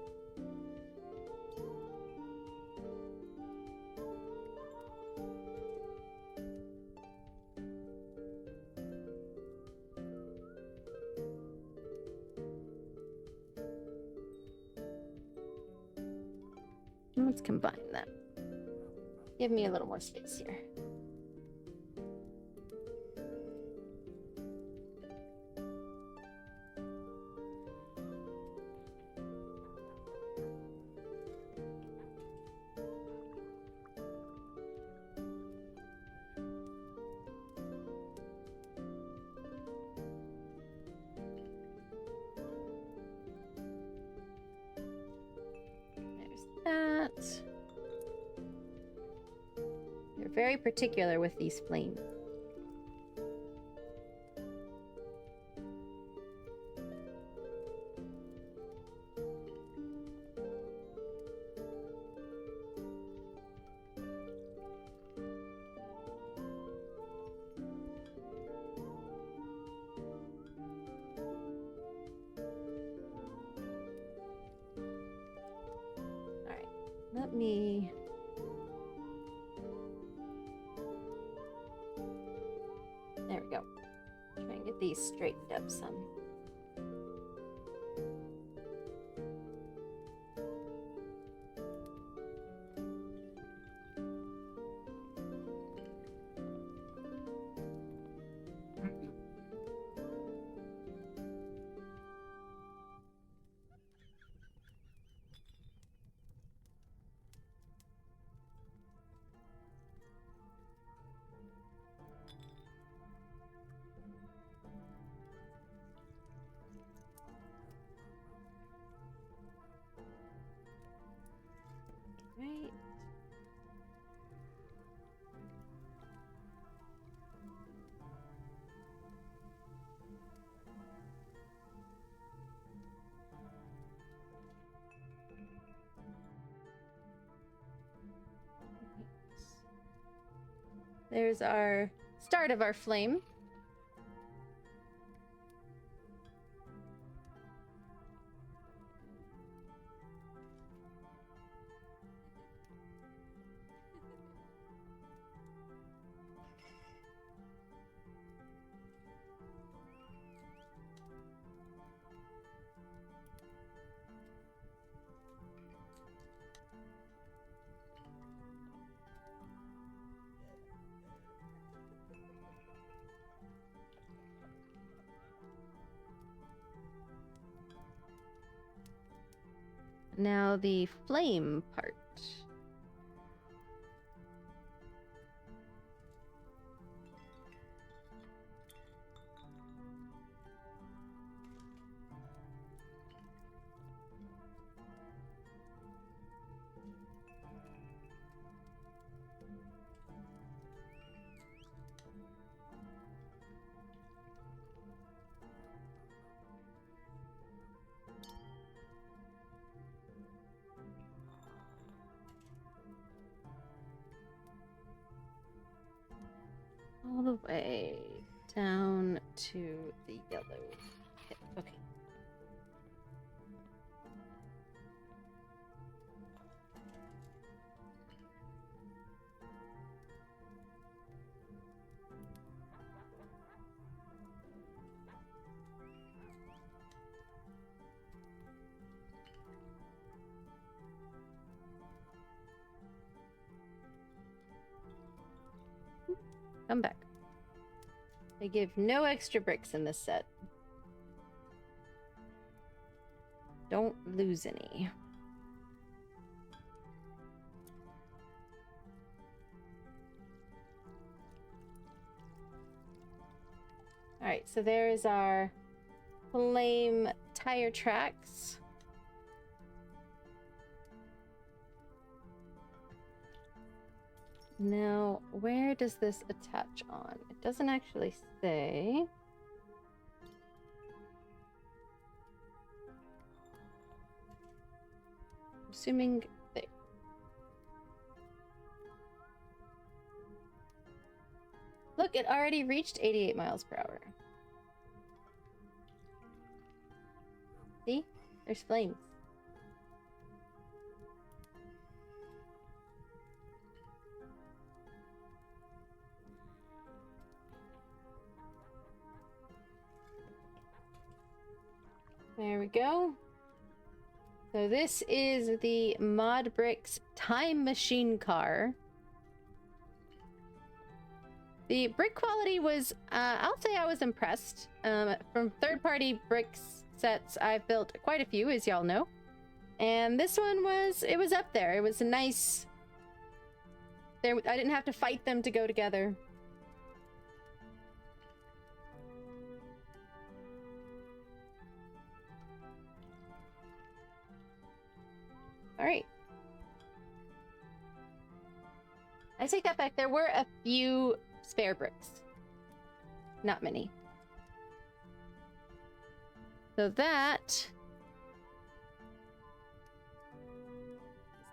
Let's combine that. Give me a little more space here. That. You're very particular with these flames. Let me... There we go. Try and get these straightened up some. There's our start of our flame. Now the flame part. All the way down to the yellow pit. Okay. Come back. They give no extra bricks in this set. Don't lose any. Alright, so there's our flame tire tracks. Now, where does this attach on? It doesn't actually say. Assuming there. Look, it already reached 88 miles per hour. See? There's flames. There we go. So this is the Mod Bricks Time Machine car. The brick quality was, I'll say I was impressed. From third-party bricks sets, I've built quite a few, as y'all know. And this one it was up there. It was a nice... I didn't have to fight them to go together. All right. I take that back. There were a few spare bricks. Not many. So that is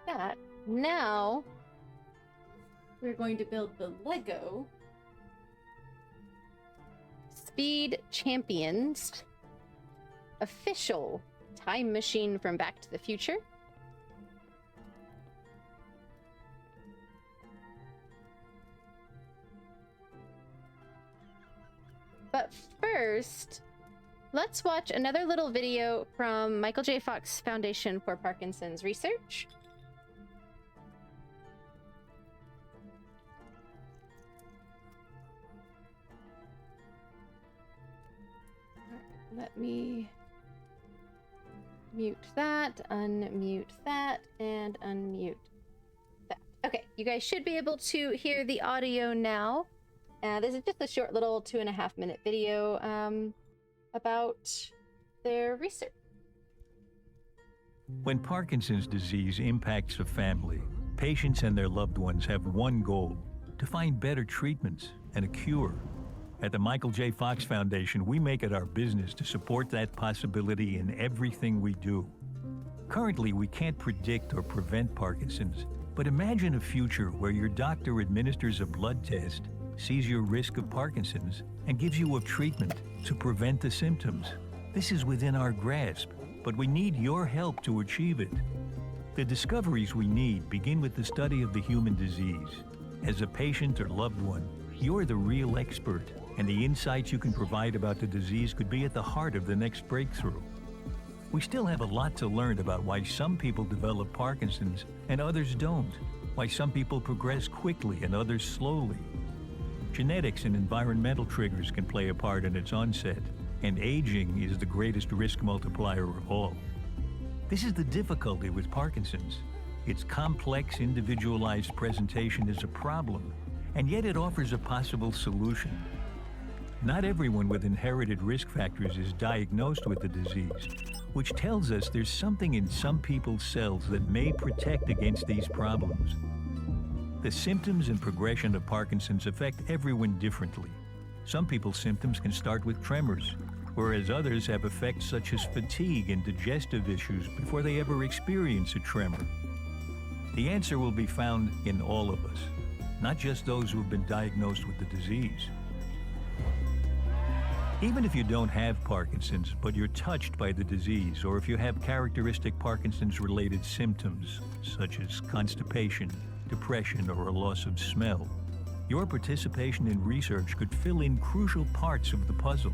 that. Now we're going to build the Lego Speed Champions official time machine from Back to the Future. But first, let's watch another little video from Michael J. Fox Foundation for Parkinson's Research. Let me mute that, unmute that, and unmute that. Okay, you guys should be able to hear the audio now. This is just a short little 2.5-minute video about their research. When Parkinson's disease impacts a family, patients and their loved ones have one goal: to find better treatments and a cure. At the Michael J. Fox Foundation, we make it our business to support that possibility in everything we do. Currently, we can't predict or prevent Parkinson's, But imagine a future where your doctor administers a blood test, sees your risk of Parkinson's, and gives you a treatment to prevent the symptoms. This is within our grasp, but we need your help to achieve it. The discoveries we need begin with the study of the human disease. As a patient or loved one, you're the real expert, and the insights you can provide about the disease could be at the heart of the next breakthrough. We still have a lot to learn about why some people develop Parkinson's and others don't, why some people progress quickly and others slowly. Genetics and environmental triggers can play a part in its onset, and aging is the greatest risk multiplier of all. This is the difficulty with Parkinson's. Its complex, individualized presentation is a problem, and yet it offers a possible solution. Not everyone with inherited risk factors is diagnosed with the disease, which tells us there's something in some people's cells that may protect against these problems. The symptoms and progression of Parkinson's affect everyone differently. Some people's symptoms can start with tremors, whereas others have effects such as fatigue and digestive issues before they ever experience a tremor. The answer will be found in all of us, not just those who have been diagnosed with the disease. Even if you don't have Parkinson's, but you're touched by the disease, or if you have characteristic Parkinson's-related symptoms, such as constipation, depression, or a loss of smell, your participation in research could fill in crucial parts of the puzzle.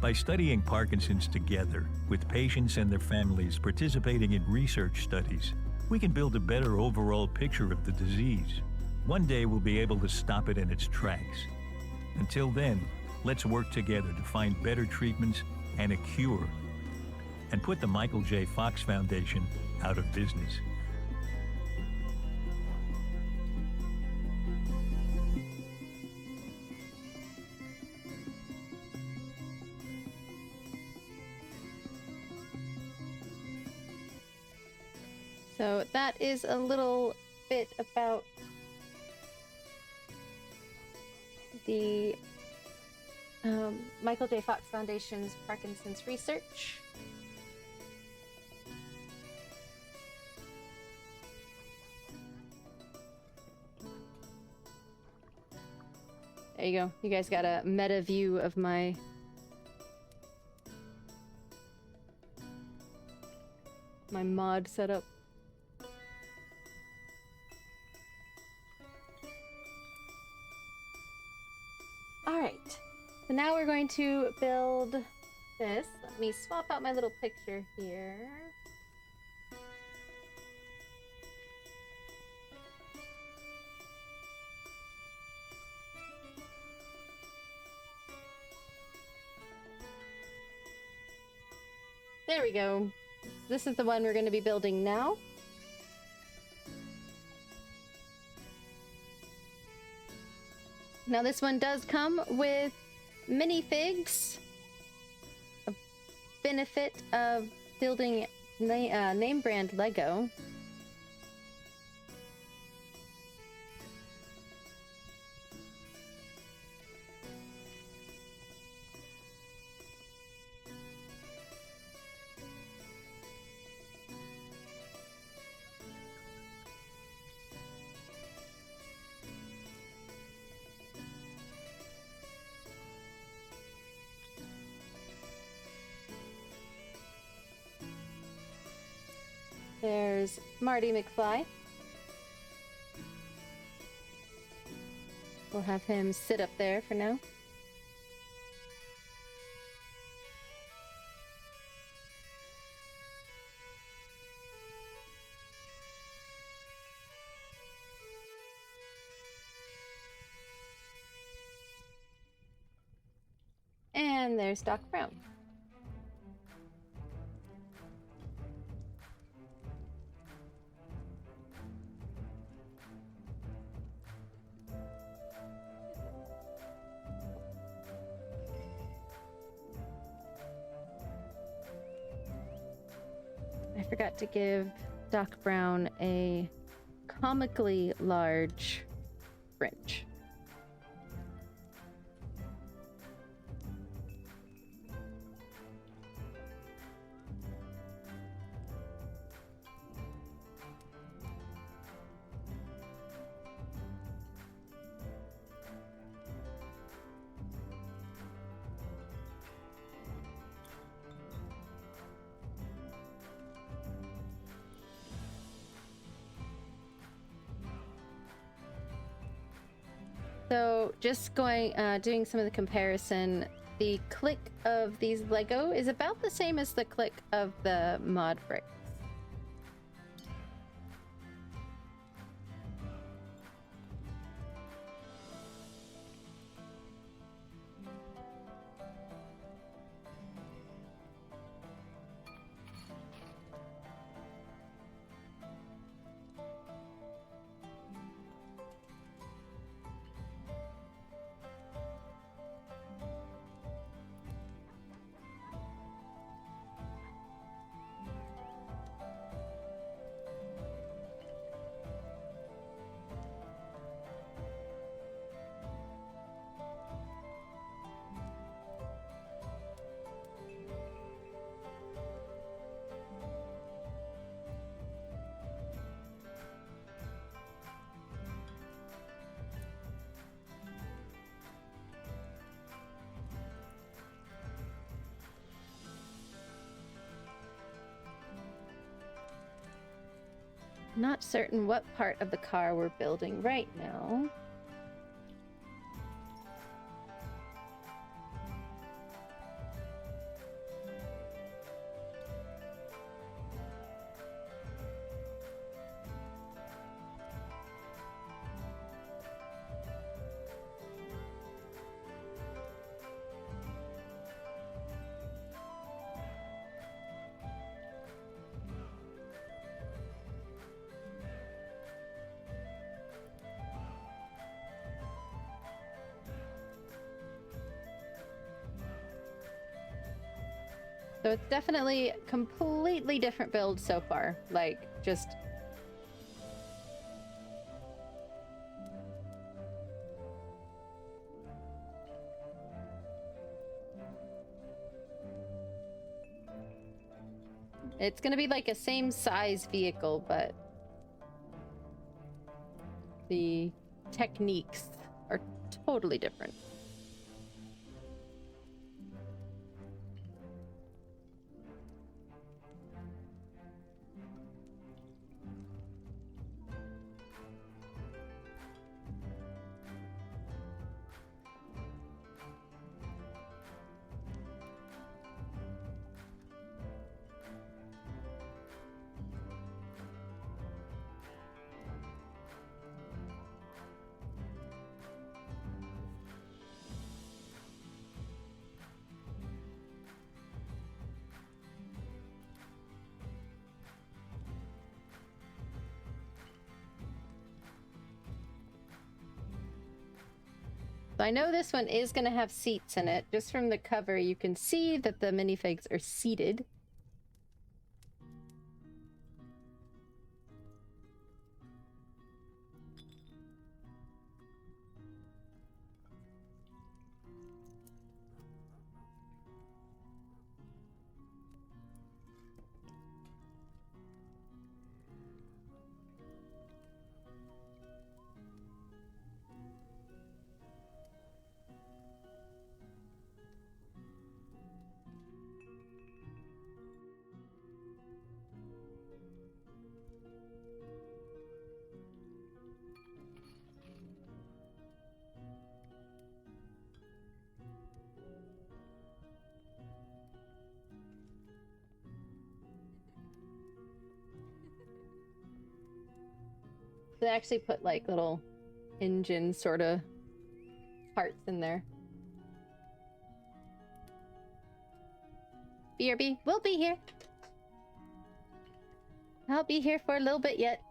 By studying Parkinson's together, with patients and their families participating in research studies, we can build a better overall picture of the disease. One day we'll be able to stop it in its tracks. Until then, let's work together to find better treatments and a cure, and put the Michael J. Fox Foundation out of business. So that is a little bit about the Michael J. Fox Foundation's Parkinson's research. There you go. You guys got a meta view of my mod setup. Alright, so now we're going to build this. Let me swap out my little picture here. There we go. This is the one we're going to be building now. Now this one does come with minifigs, a benefit of building name brand Lego. There's Marty McFly. We'll have him sit up there for now. And there's Doc Brown. I forgot to give Doc Brown a comically large fringe. So just doing some of the comparison, the click of these Lego is about the same as the click of the mod bricks. Not certain what part of the car we're building right now. So it's definitely completely different build so far. Like, just... It's gonna be like a same size vehicle, but the techniques are totally different. I know this one is going to have seats in it. Just from the cover, you can see that the minifigs are seated. They actually put like little engine sort of parts in there. BRB, we'll be here. I'll be here for a little bit yet.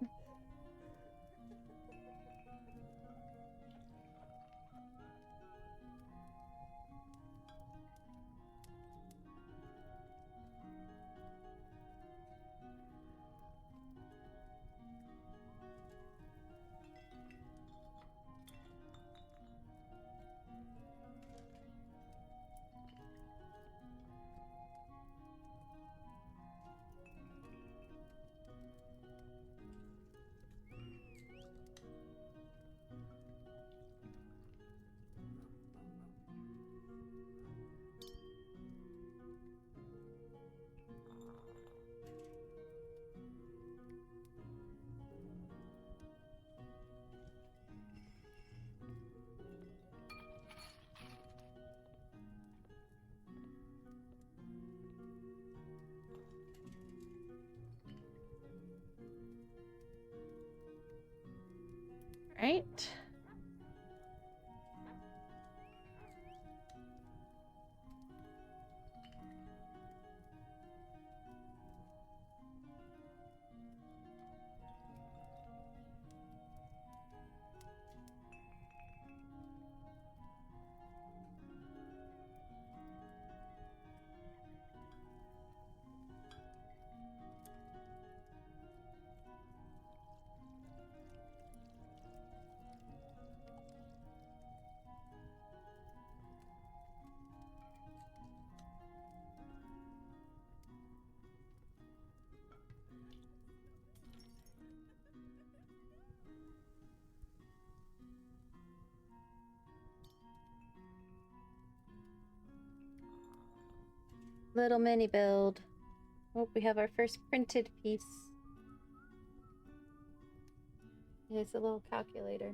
Little mini build. Oh, we have our first printed piece. It's a little calculator.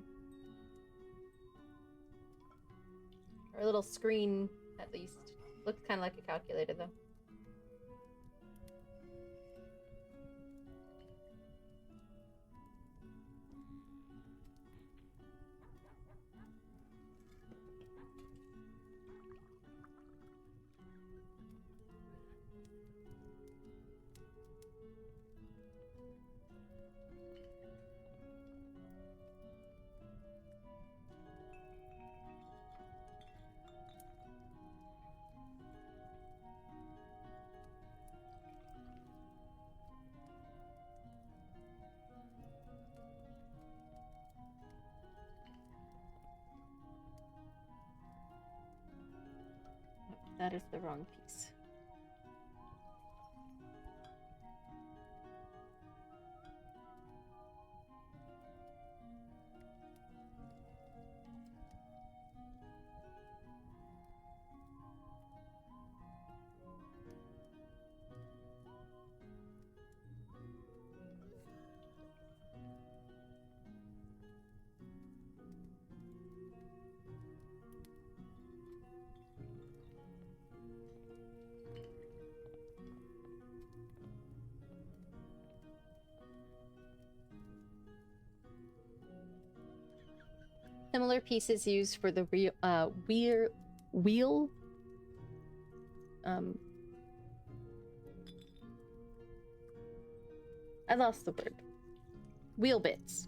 Or a little screen, at least. Looks kind of like a calculator, though. That is the wrong piece. Similar pieces used for the wheel. I lost the word. Wheel bits.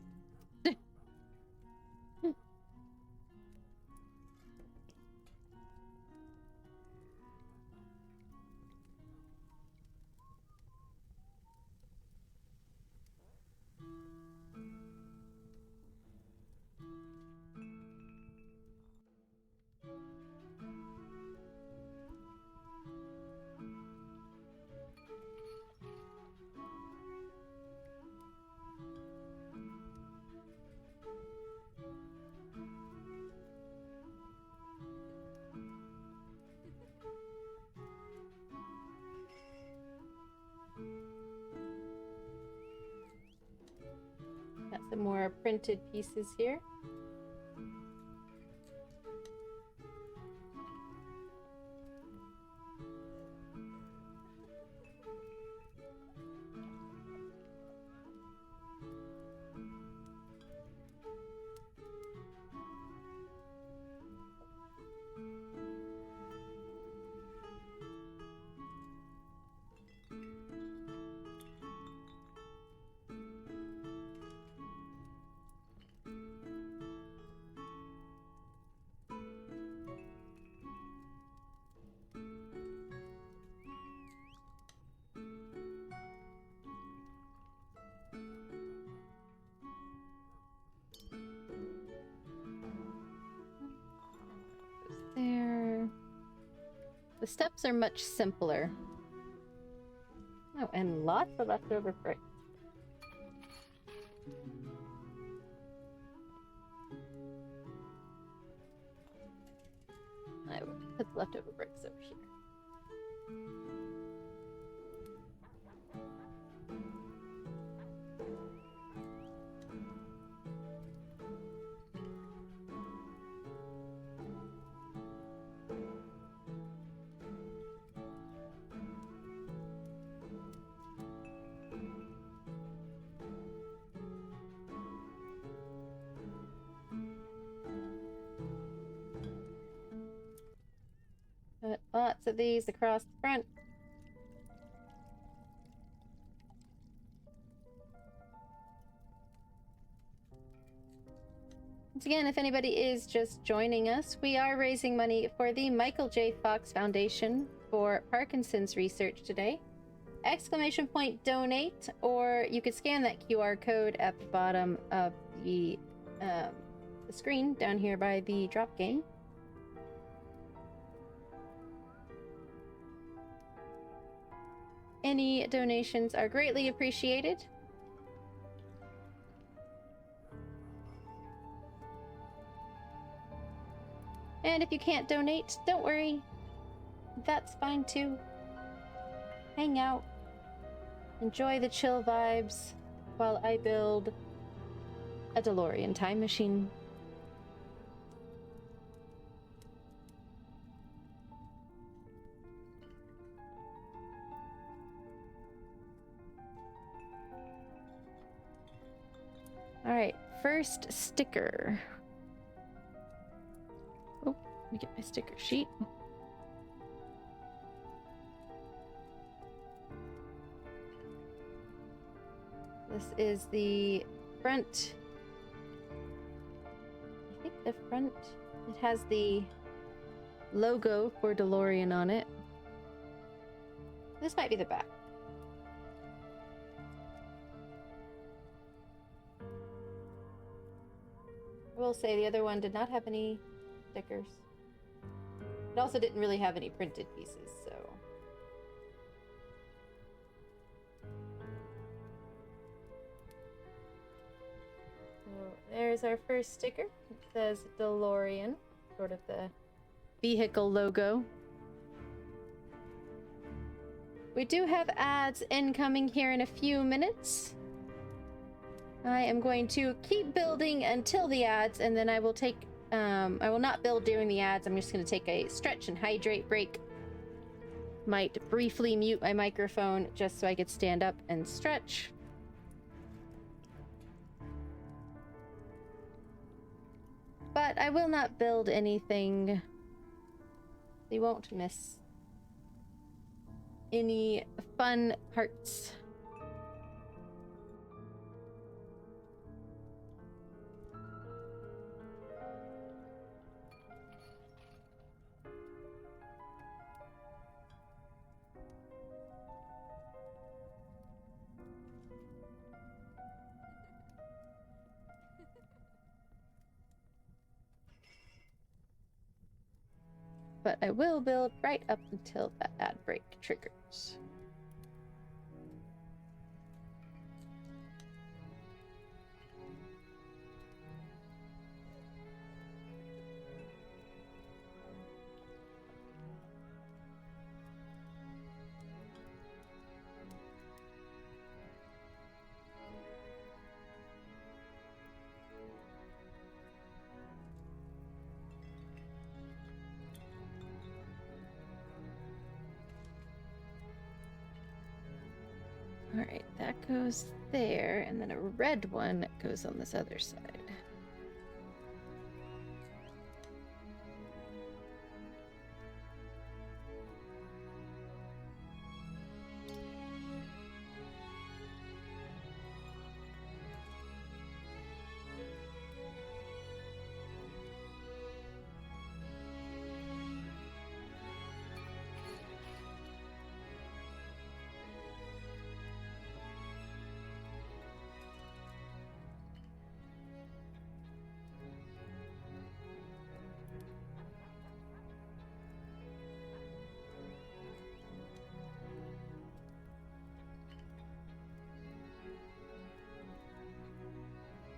Got some more printed pieces here. There. The steps are much simpler. Oh, and lots of leftover bricks. I will put the leftover bricks over here. Put lots of these across the front. Once again, if anybody is just joining us, we are raising money for the Michael J. Fox Foundation for Parkinson's research today. Exclamation point donate, or you could scan that QR code at the bottom of the screen down here by the drop game. Any donations are greatly appreciated. And if you can't donate, don't worry. That's fine too. hang out, enjoy the chill vibes while I build a DeLorean time machine. All right, first sticker. Oh, let me get my sticker sheet. This is the front. I think the front, it has the logo for DeLorean on it. This might be the back. I will say the other one did not have any stickers. It also didn't really have any printed pieces, so. So there's our first sticker. It says DeLorean, sort of the vehicle logo. We do have ads incoming here in a few minutes. I am going to keep building until the ads, and then I will take, I will not build during the ads. I'm just going to take a stretch and hydrate break. Might briefly mute my microphone just so I could stand up and stretch. But I will not build anything. You won't miss any fun parts. But I will build right up until that ad break triggers. Alright, that goes there, and then a red one goes on this other side.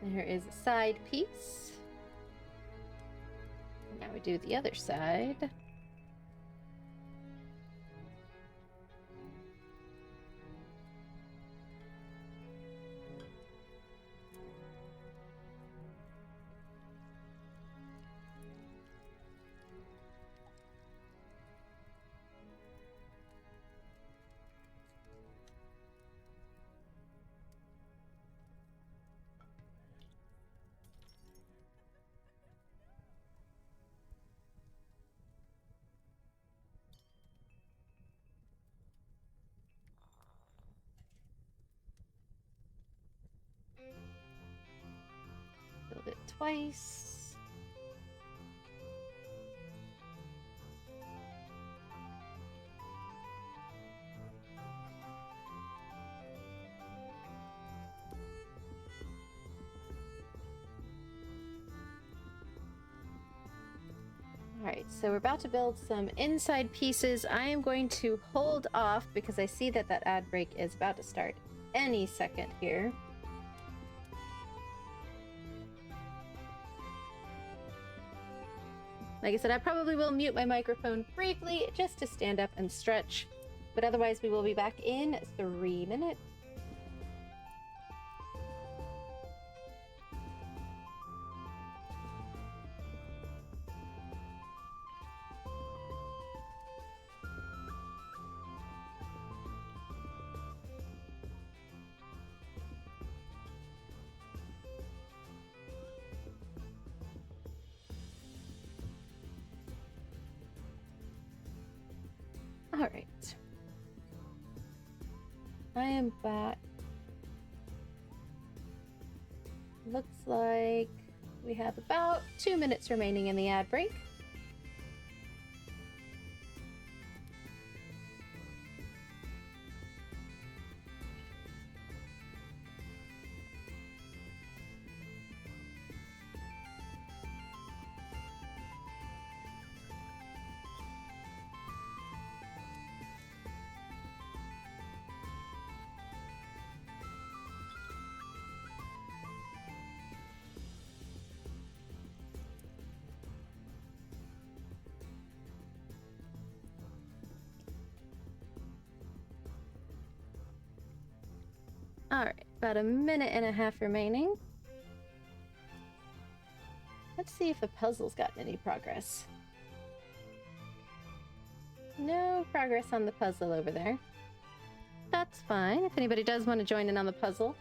There is a side piece. Now we do the other side. Build it twice. Alright, so we're about to build some inside pieces. I am going to hold off because I see that that ad break is about to start any second here. Like I said, I probably will mute my microphone briefly just to stand up and stretch. But otherwise, we will be back in 3 minutes. All right. I am back. Looks like we have about 2 minutes remaining in the ad break. All right, about a minute and a half remaining. Let's see if the puzzle's gotten any progress. No progress on the puzzle over there. That's fine. If anybody does want to join in on the puzzle,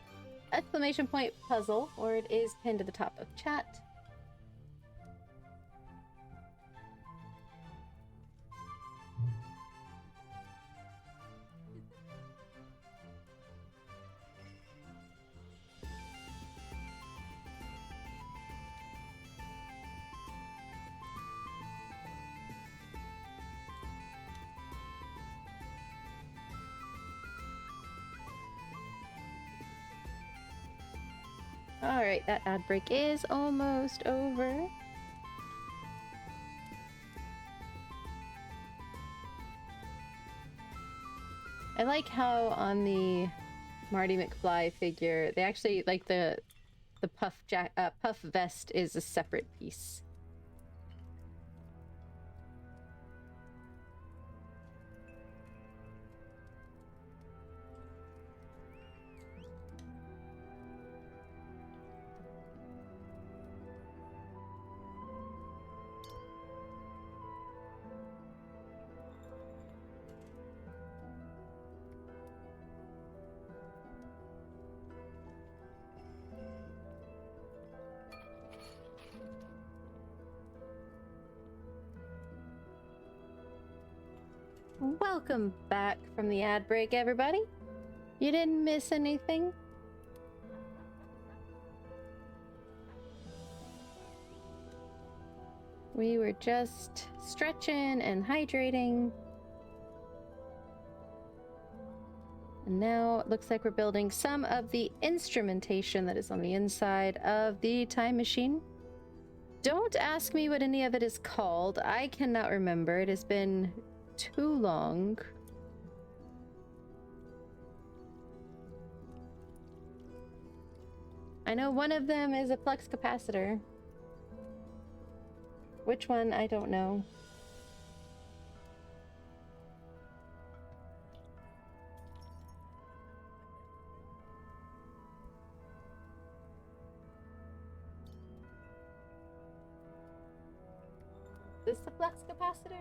exclamation point puzzle, or it is pinned to the top of chat. All right, that ad break is almost over. I like how on the Marty McFly figure, they actually like the puff vest is a separate piece. Welcome back from the ad break, everybody. You didn't miss anything. We were just stretching and hydrating. And now it looks like we're building some of the instrumentation that is on the inside of the time machine. Don't ask me what any of it is called. I cannot remember. It has been too long. I know one of them is a flux capacitor. Which one? I don't know. Is this the flux capacitor?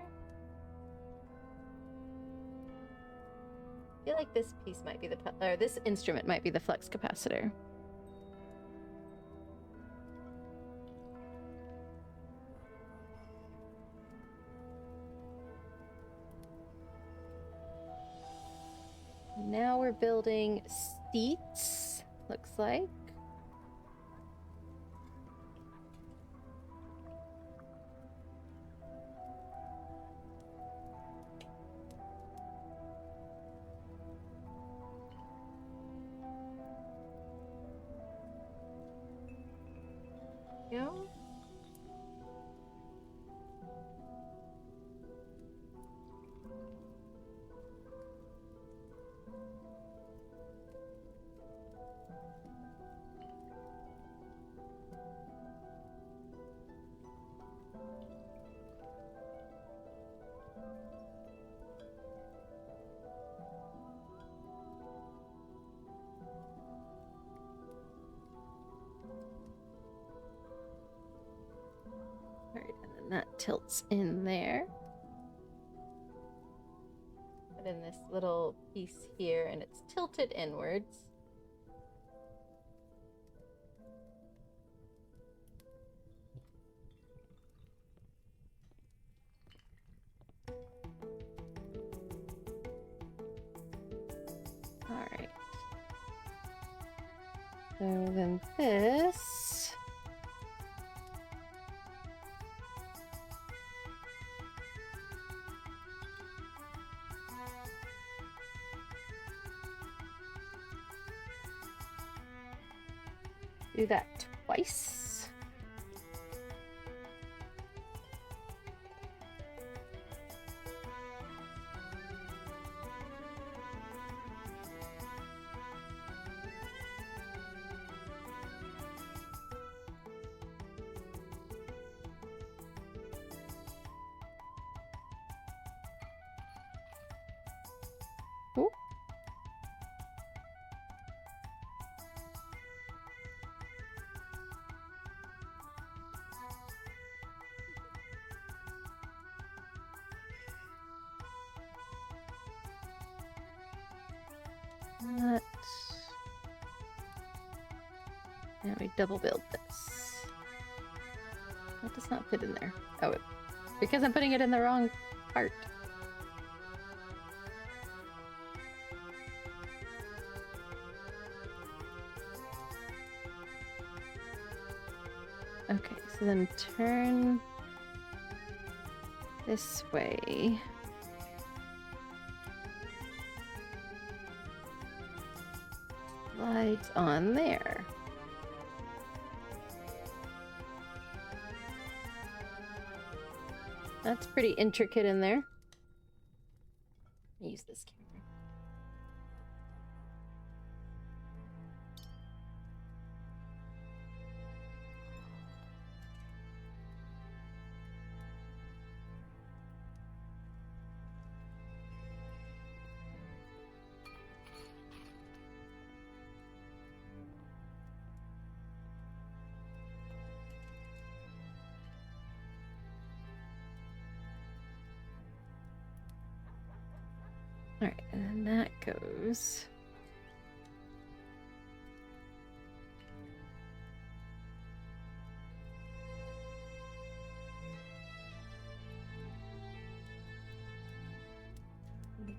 I feel like this piece might be or this instrument might be the flux capacitor. Now we're building seats, looks like. Go. that tilts in there. Put in this little piece here, and it's tilted inwards. All right. So then this. Do that twice. Ooh. That. Now we double build this. That does not fit in there. Oh, because I'm putting it in the wrong part. Okay, so then turn this way. Lights on there. That's pretty intricate in there. Use this camera. All right, and then that goes.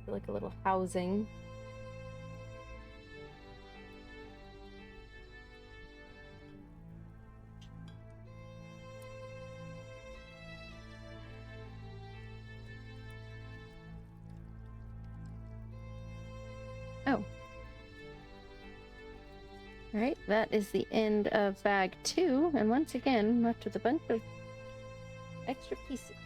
Like a little housing. Oh. Alright, that is the end of bag 2, and once again, I'm left with a bunch of extra pieces.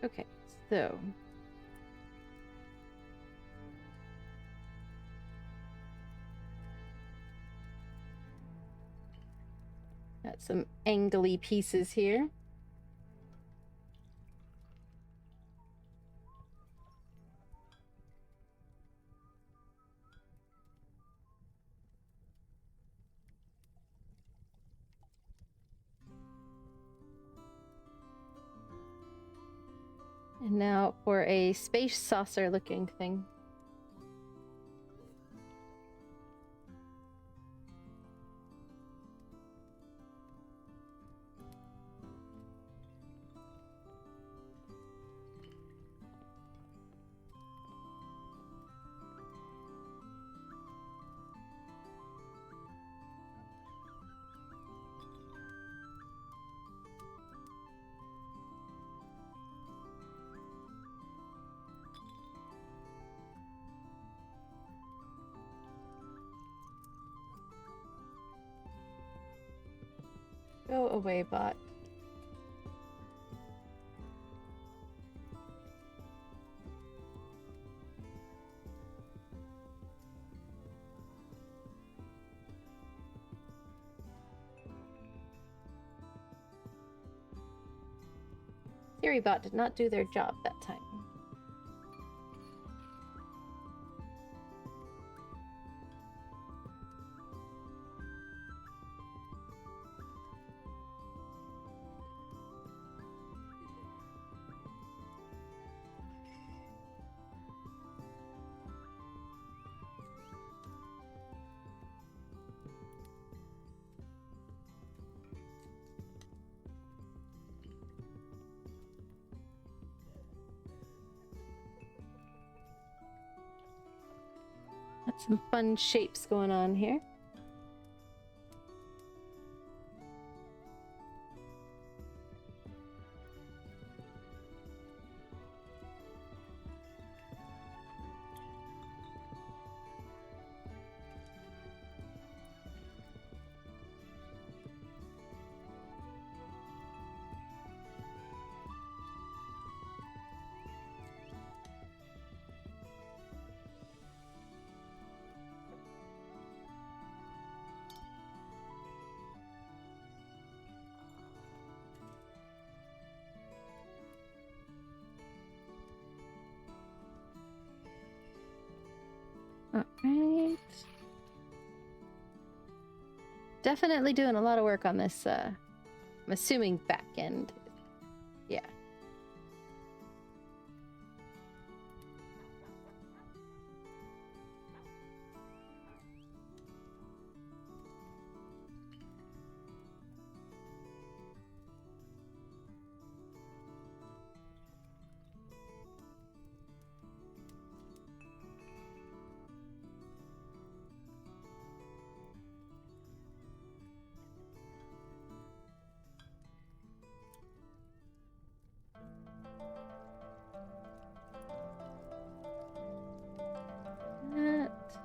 Okay, so got some angly pieces here. And now for a space saucer looking thing. Go away, bot. Bot did not do their job that time. Got some fun shapes going on here. Alright. Definitely doing a lot of work on this, I'm assuming back end. Yeah. That.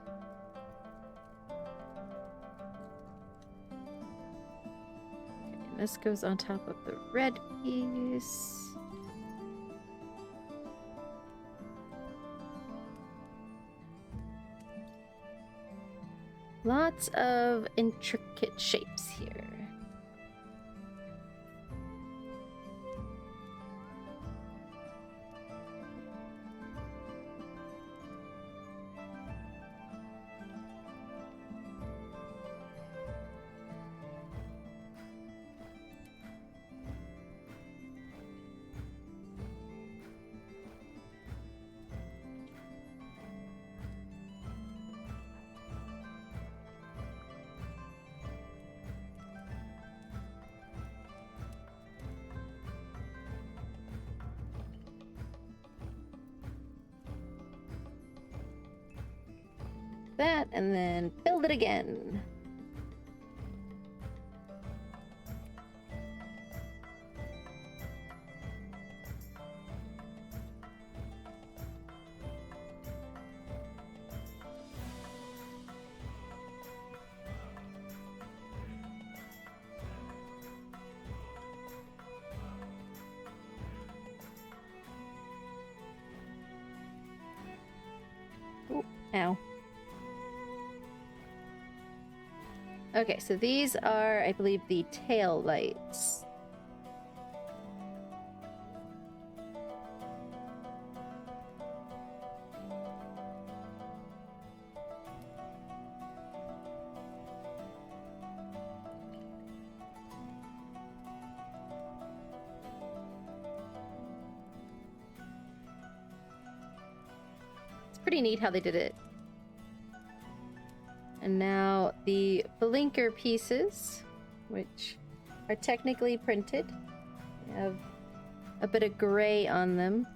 Okay, this goes on top of the red piece. Lots of intricate shapes here. That, and then build it again. Oh, ow. Okay, so these are, I believe, the tail lights. It's pretty neat how they did it. And now the blinker pieces, which are technically printed, have a bit of gray on them.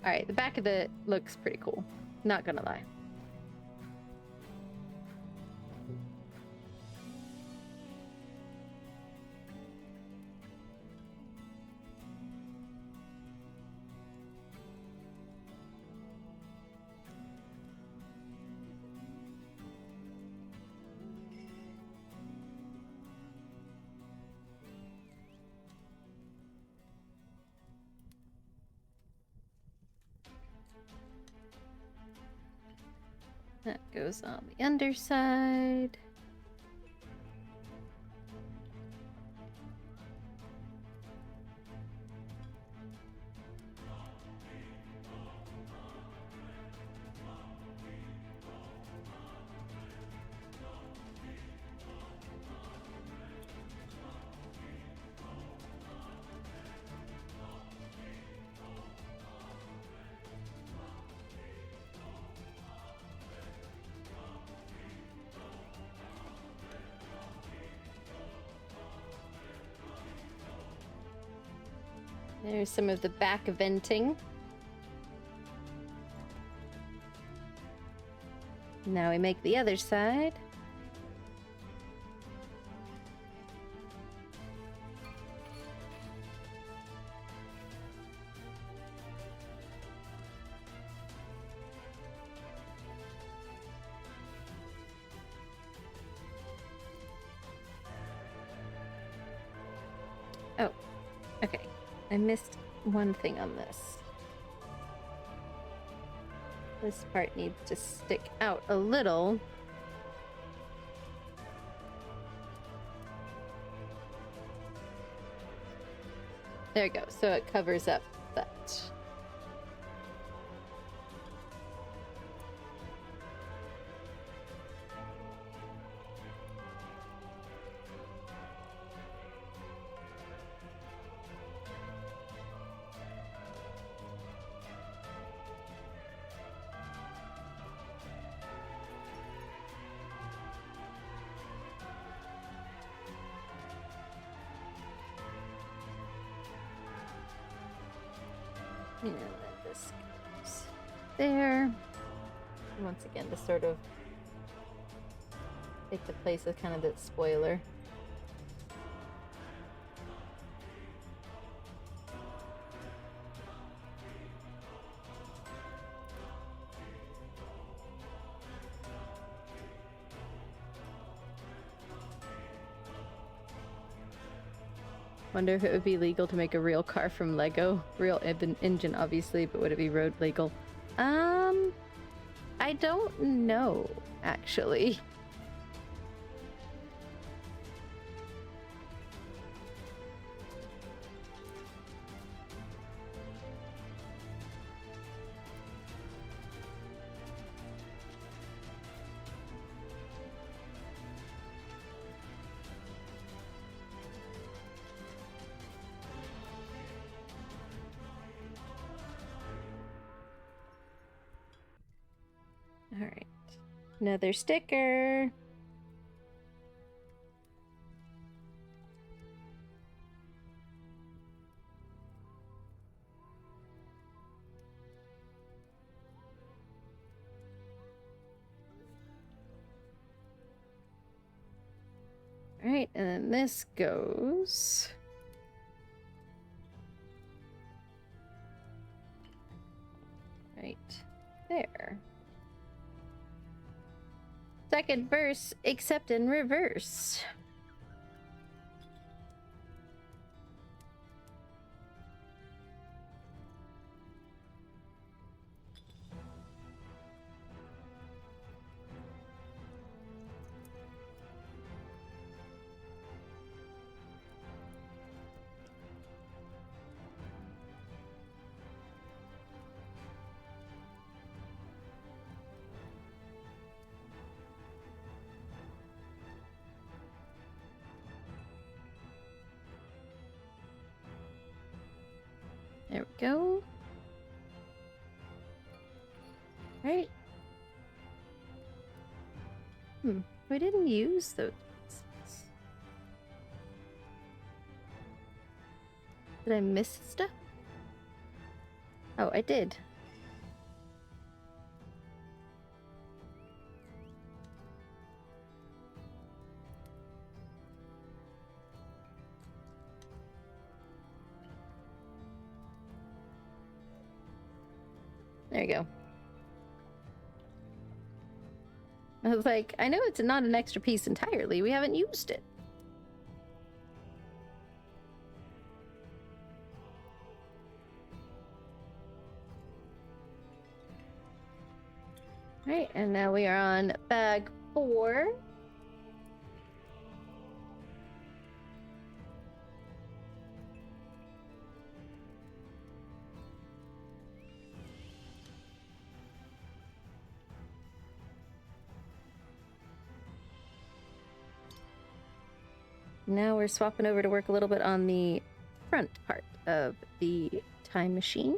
All right, the back of it looks pretty cool. Not gonna lie. That goes on the underside. There's some of the back venting. Now we make the other side. Oh, okay. I missed one thing on this. This part needs to stick out a little. There we go. So it covers up that. And then this goes there. And once again, to sort of take the place of kind of that spoiler. Wonder if it would be legal to make a real car from Lego. Real engine, obviously, but would it be road legal? I don't know, actually. All right, another sticker. All right, and then this goes right there. Second verse, except in reverse. There we go. Right. We didn't use those. Did I miss stuff? Oh, I did. There you go. I was like, I know it's not an extra piece entirely. We haven't used it. Right, and now we are on bag 4. Now we're swapping over to work a little bit on the front part of the time machine.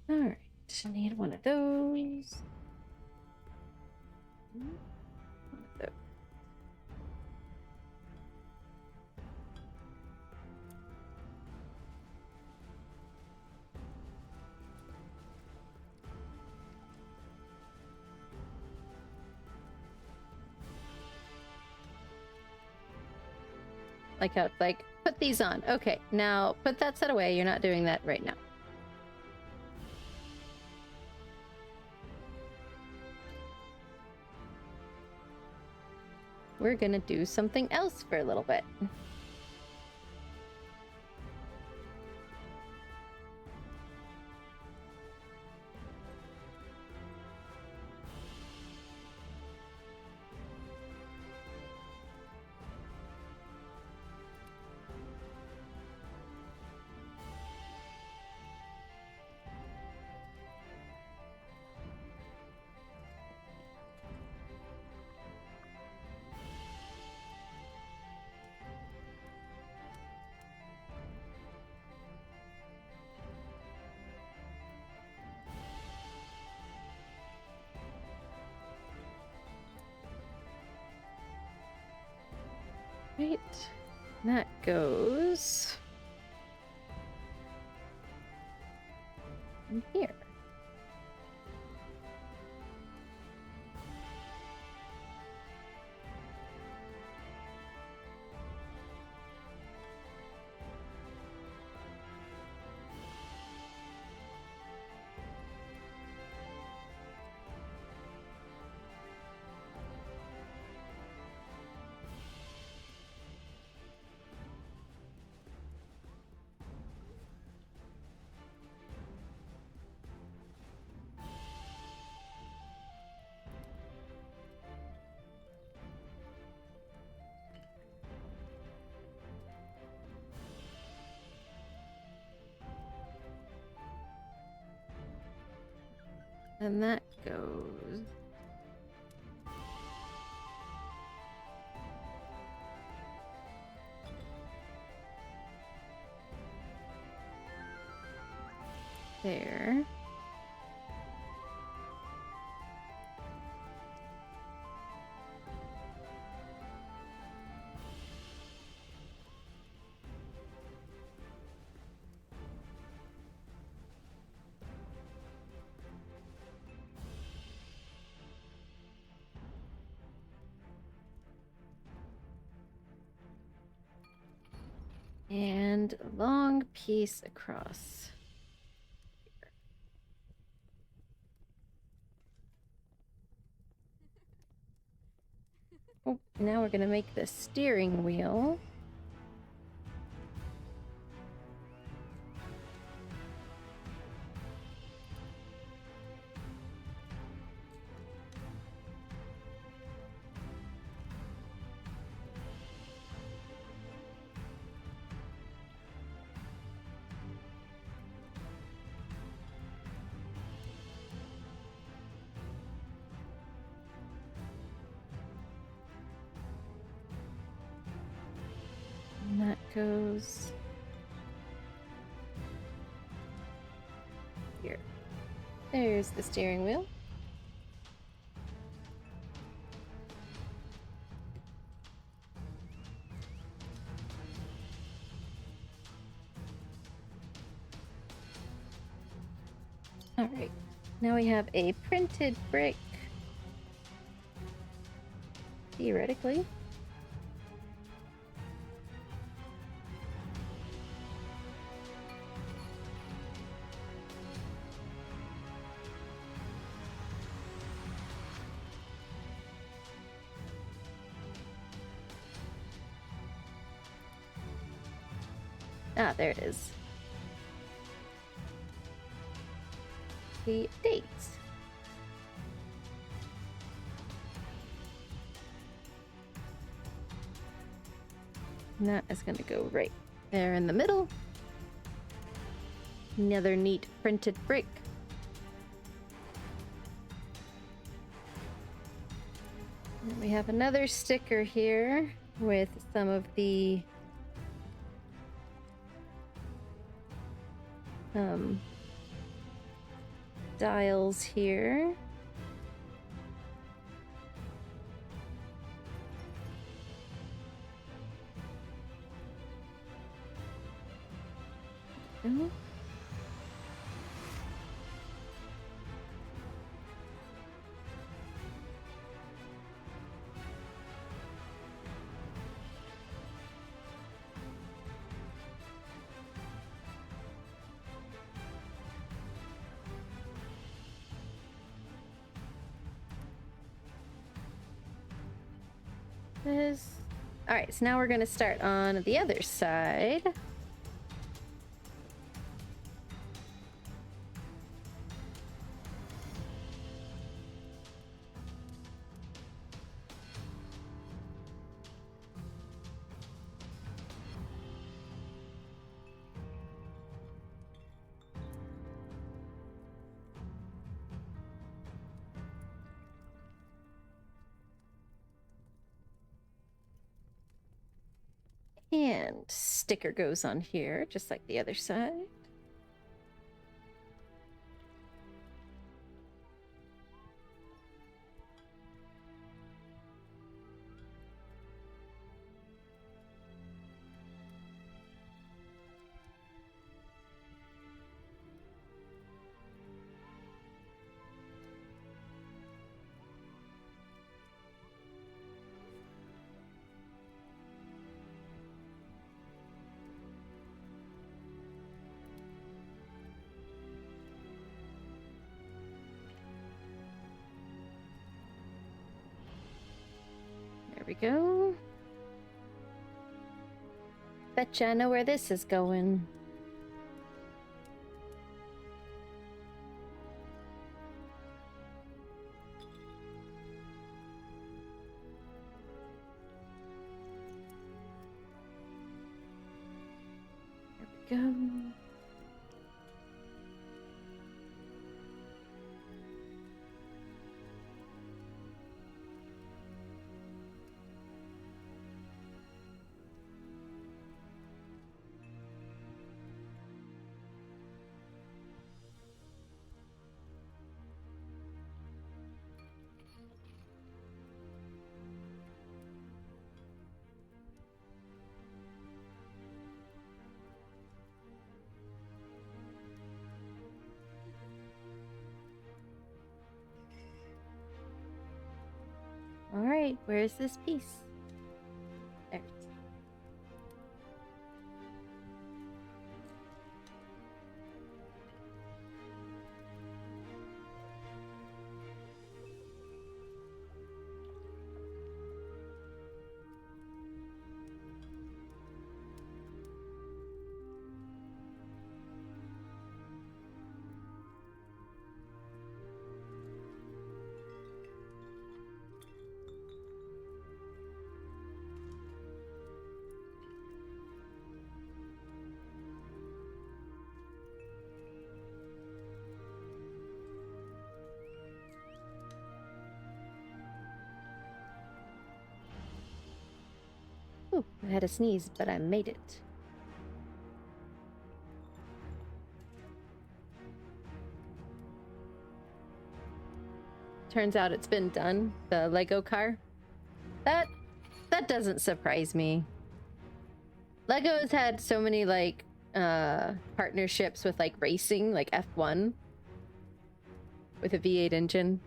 All right, need one of those. One of those. Like how it's like, put these on. Okay, now put that set away. You're not doing that right now. We're gonna do something else for a little bit. Right, that goes in here. And that goes there. And a long piece across. Oh, now we're gonna make the steering wheel. And that goes here. There's the steering wheel. All right. Now we have a printed brick. Theoretically. Ah, there it is. The dates. And that is going to go right there in the middle. Another neat printed brick. And we have another sticker here with some of the dials here. Oh. All right, so now we're going to start on the other side. And sticker goes on here, just like the other side. There we go. Betcha I know where this is going. There we go. All right, where's this piece? There it is. Ooh, I had a sneeze, but I made it. Turns out it's been done, the Lego car. That doesn't surprise me. Lego has had so many like partnerships with like racing, like F1. with a V8 engine.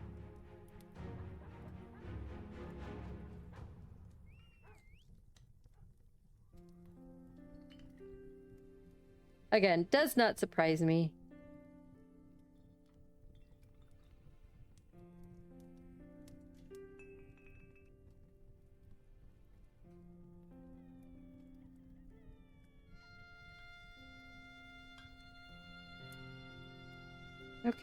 Again, does not surprise me. Okay.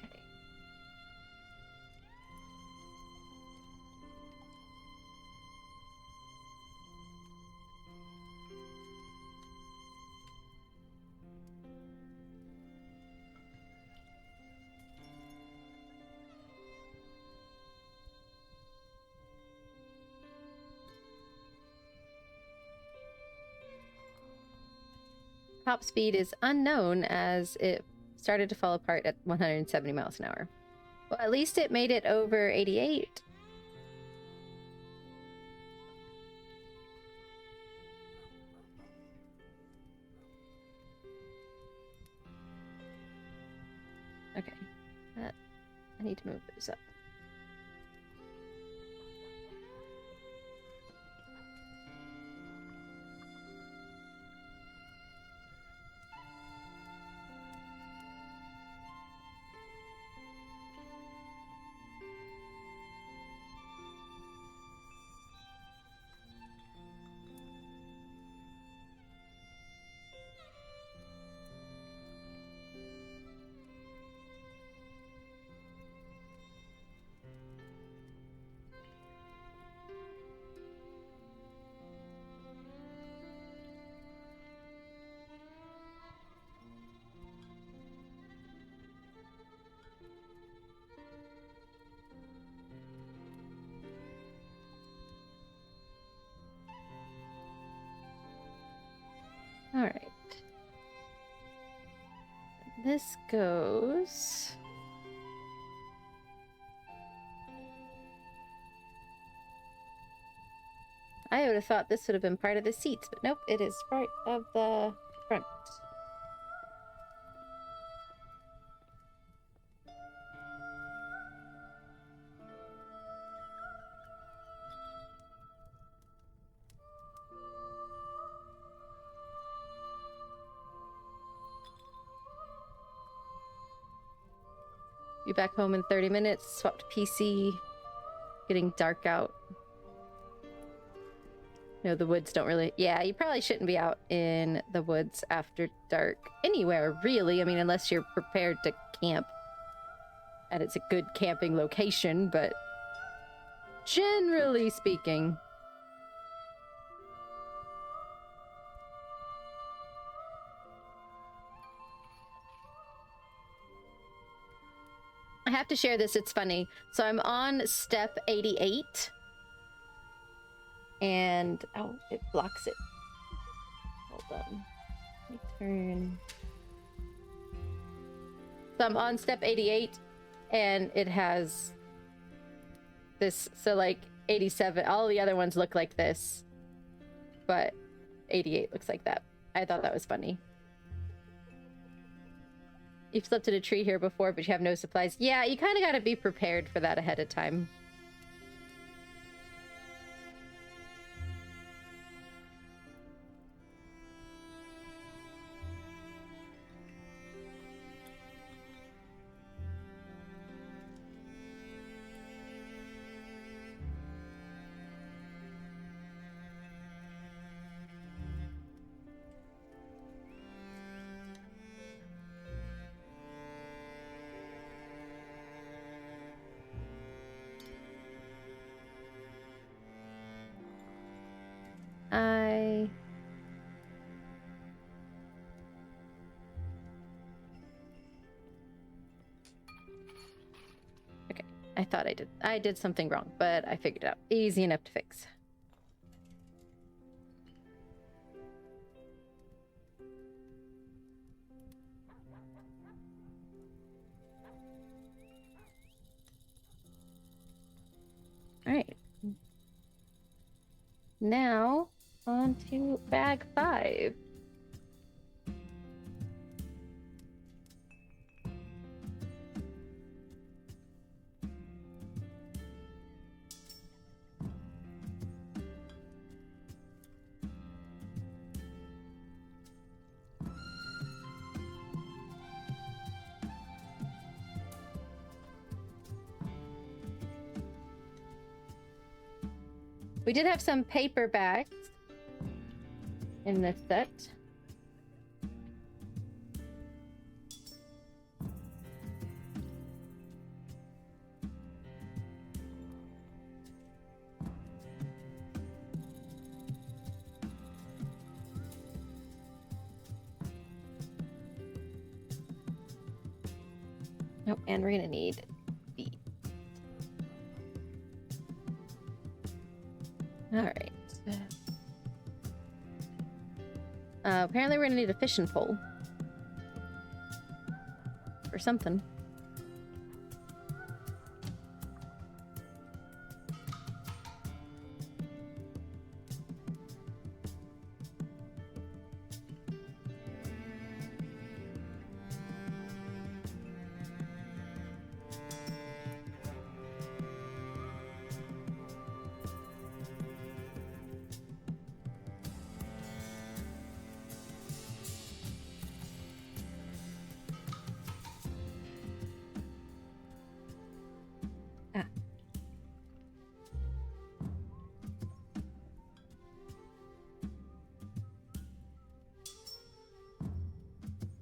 Top speed is unknown as it started to fall apart at 170 miles an hour. Well, at least it made it over 88. Okay. I need to move those up. All right. This goes... I would have thought this would have been part of the seats, but nope, it is part of the front. Be back home in 30 minutes, swapped PC, getting dark out. No, the woods don't really... Yeah, you probably shouldn't be out in the woods after dark. Anywhere, really. I mean, unless you're prepared to camp. And it's a good camping location, but... generally speaking... I have to share this, it's funny. So I'm on step 88. And, oh, it blocks it. Hold on. Let me turn. So I'm on step 88, and it has this, so like 87, all the other ones look like this, but 88 looks like that. I thought that was funny. You've slept in a tree here before, but you have no supplies. Yeah, you kind of got to be prepared for that ahead of time. Okay, I thought I did something wrong, but I figured it out. Easy enough to fix. All right. Now, on to bag 5. We did have some paperbacks in this set. Oh, and we're gonna need feet. All right. Apparently we're gonna need a fishing pole. Or something.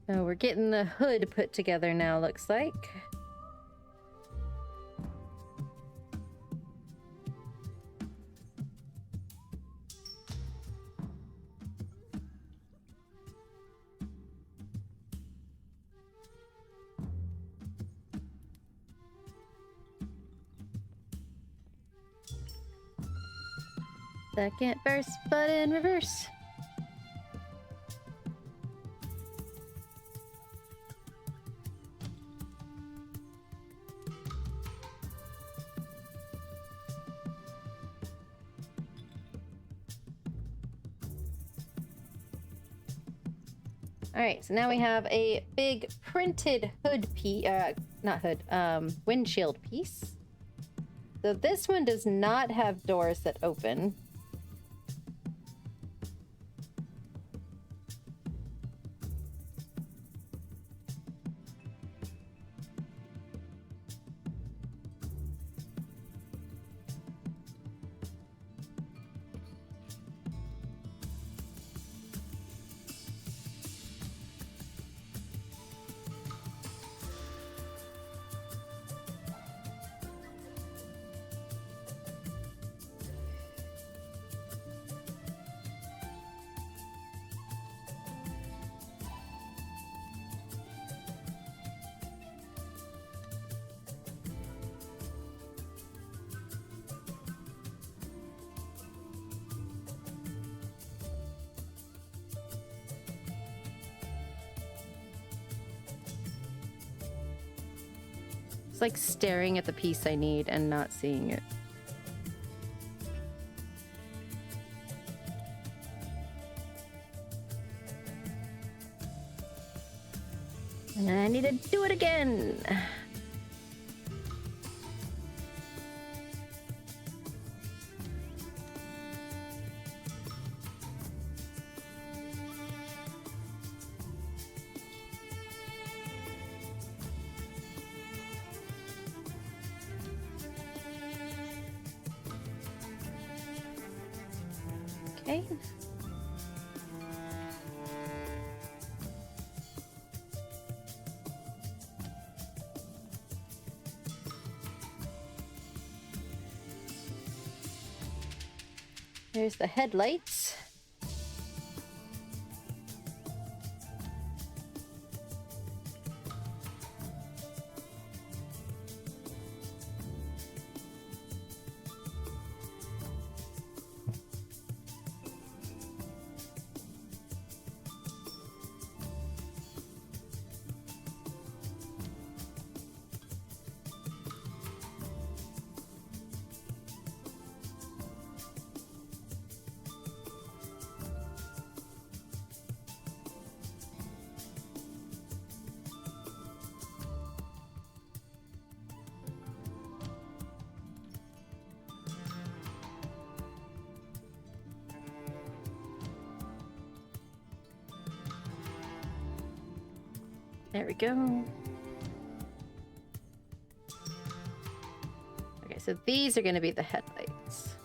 So we're getting the hood put together now, looks like. Second verse, but in reverse. All right, so now we have a big printed hood piece, not hood, windshield piece. So this one does not have doors that open. It's like staring at the piece I need and not seeing it. And I need to do it again. Okay. There's the headlights. There we go. Okay, so these are going to be the headlights.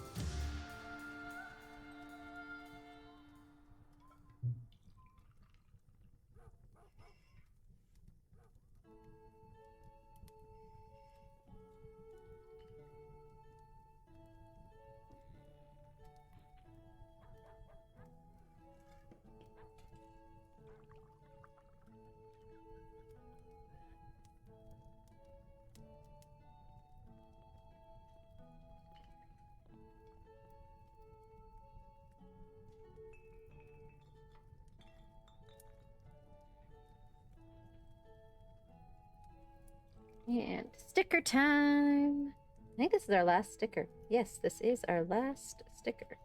And sticker time. I think this is our last sticker. Yes, this is our last sticker.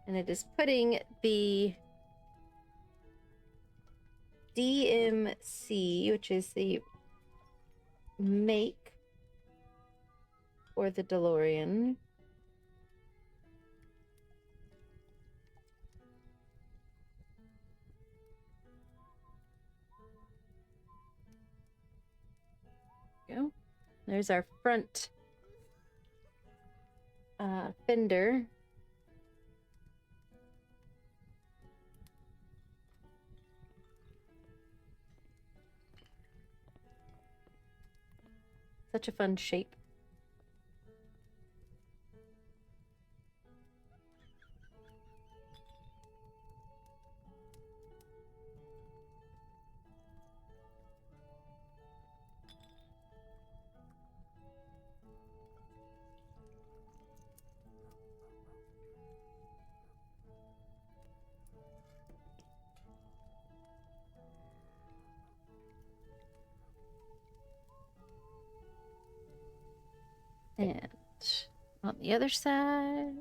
And it is putting the DMC, which is the make for the DeLorean. Go. There's our front fender. Such a fun shape. And on the other side.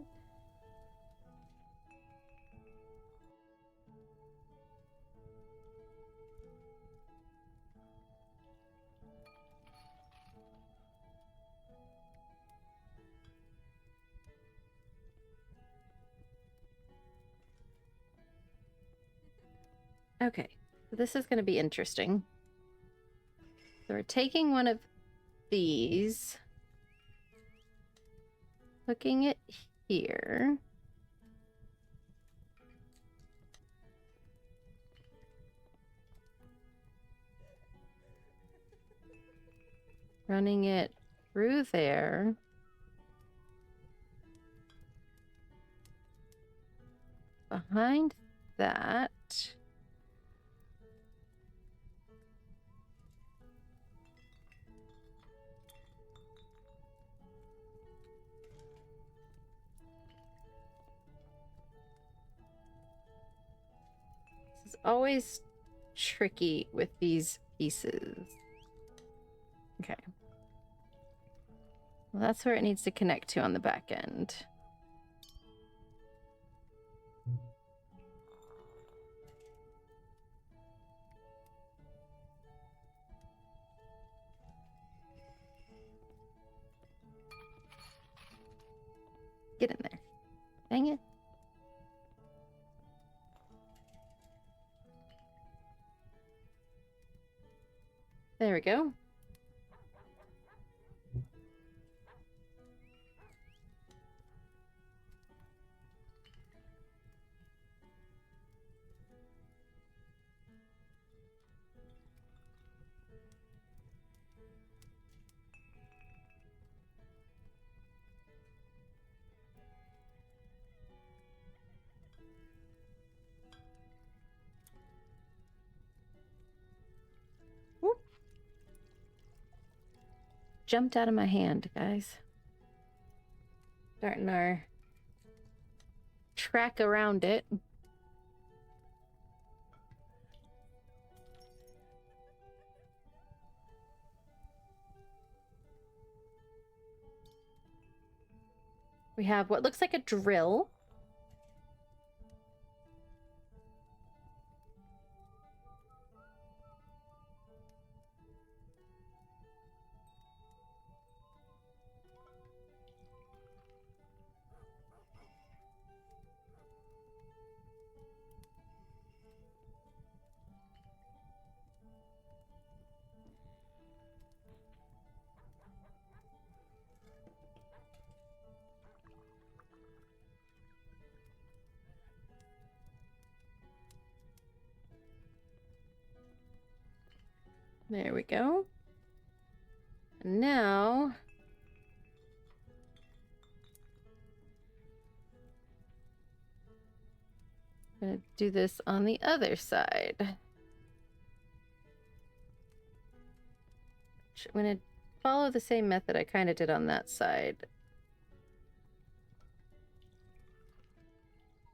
Okay, so this is going to be interesting. So we're taking one of these, hooking it here. Running it through there. Behind that. This is always tricky with these pieces. Okay. Well, that's where it needs to connect to on the back end. Get in there. Dang it. There we go. Whoop. Jumped out of my hand, guys. Starting our track around it. We have what looks like a drill. There we go. And now I'm gonna do this on the other side. I'm gonna follow the same method I kind of did on that side.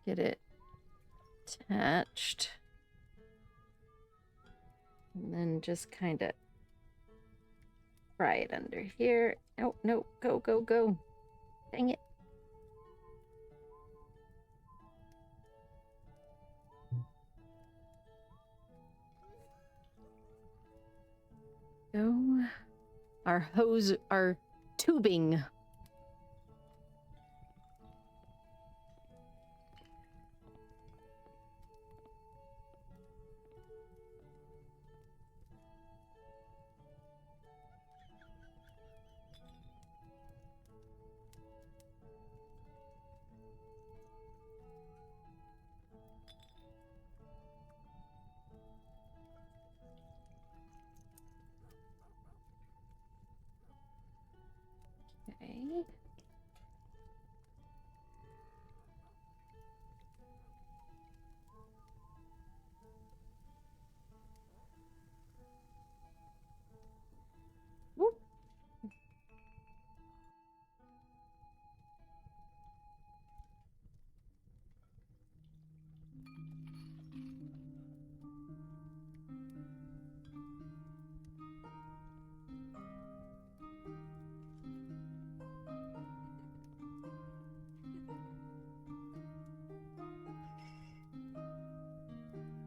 Get it attached. And then just kind of right under here. Oh, no. Go, go, go. Dang it. Go. Our hose, our tubing. Okay. Whoop.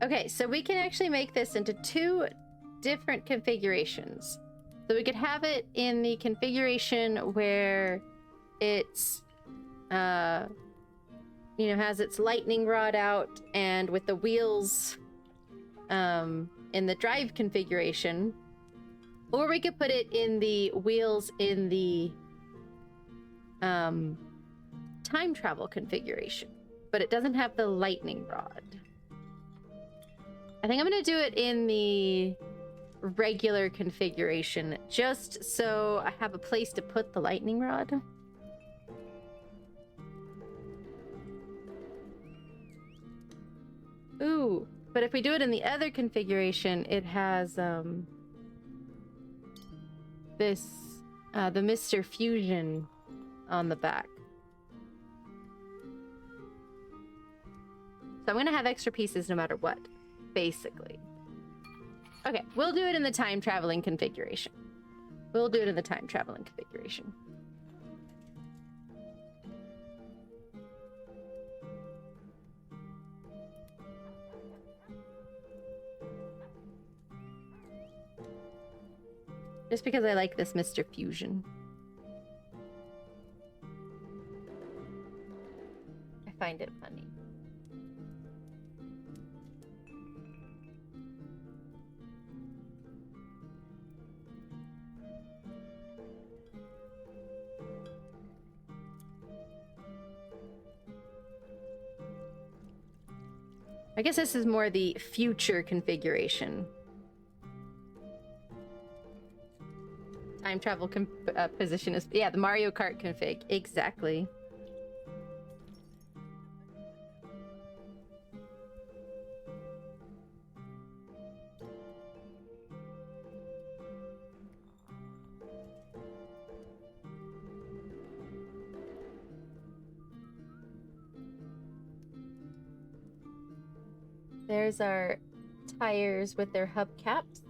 Okay, so we can actually make this into 2 different configurations. So we could have it in the configuration where it's, you know, has its lightning rod out and with the wheels in the drive configuration. Or we could put it in the wheels in the time travel configuration. But it doesn't have the lightning rod. I think I'm going to do it in the regular configuration, just so I have a place to put the lightning rod. Ooh, but if we do it in the other configuration, it has this, the Mr. Fusion on the back. So I'm going to have extra pieces no matter what. Basically. Okay, we'll do it in the time traveling configuration. We'll do it in the time traveling configuration. Just because I like this Mr. Fusion. I find it funny. I guess this is more the future configuration. Time travel position is... Yeah, the Mario Kart config. Exactly. There's our tires with their hubcaps.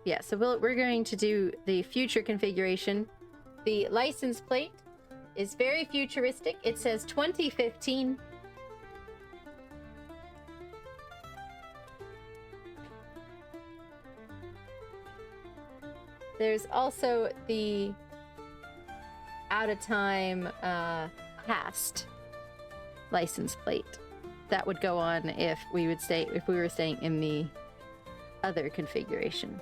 Yeah, so we're going to do the future configuration. The license plate is very futuristic. It says 2015. There's also the out of time past license plate that would go on if we were staying in the other configuration.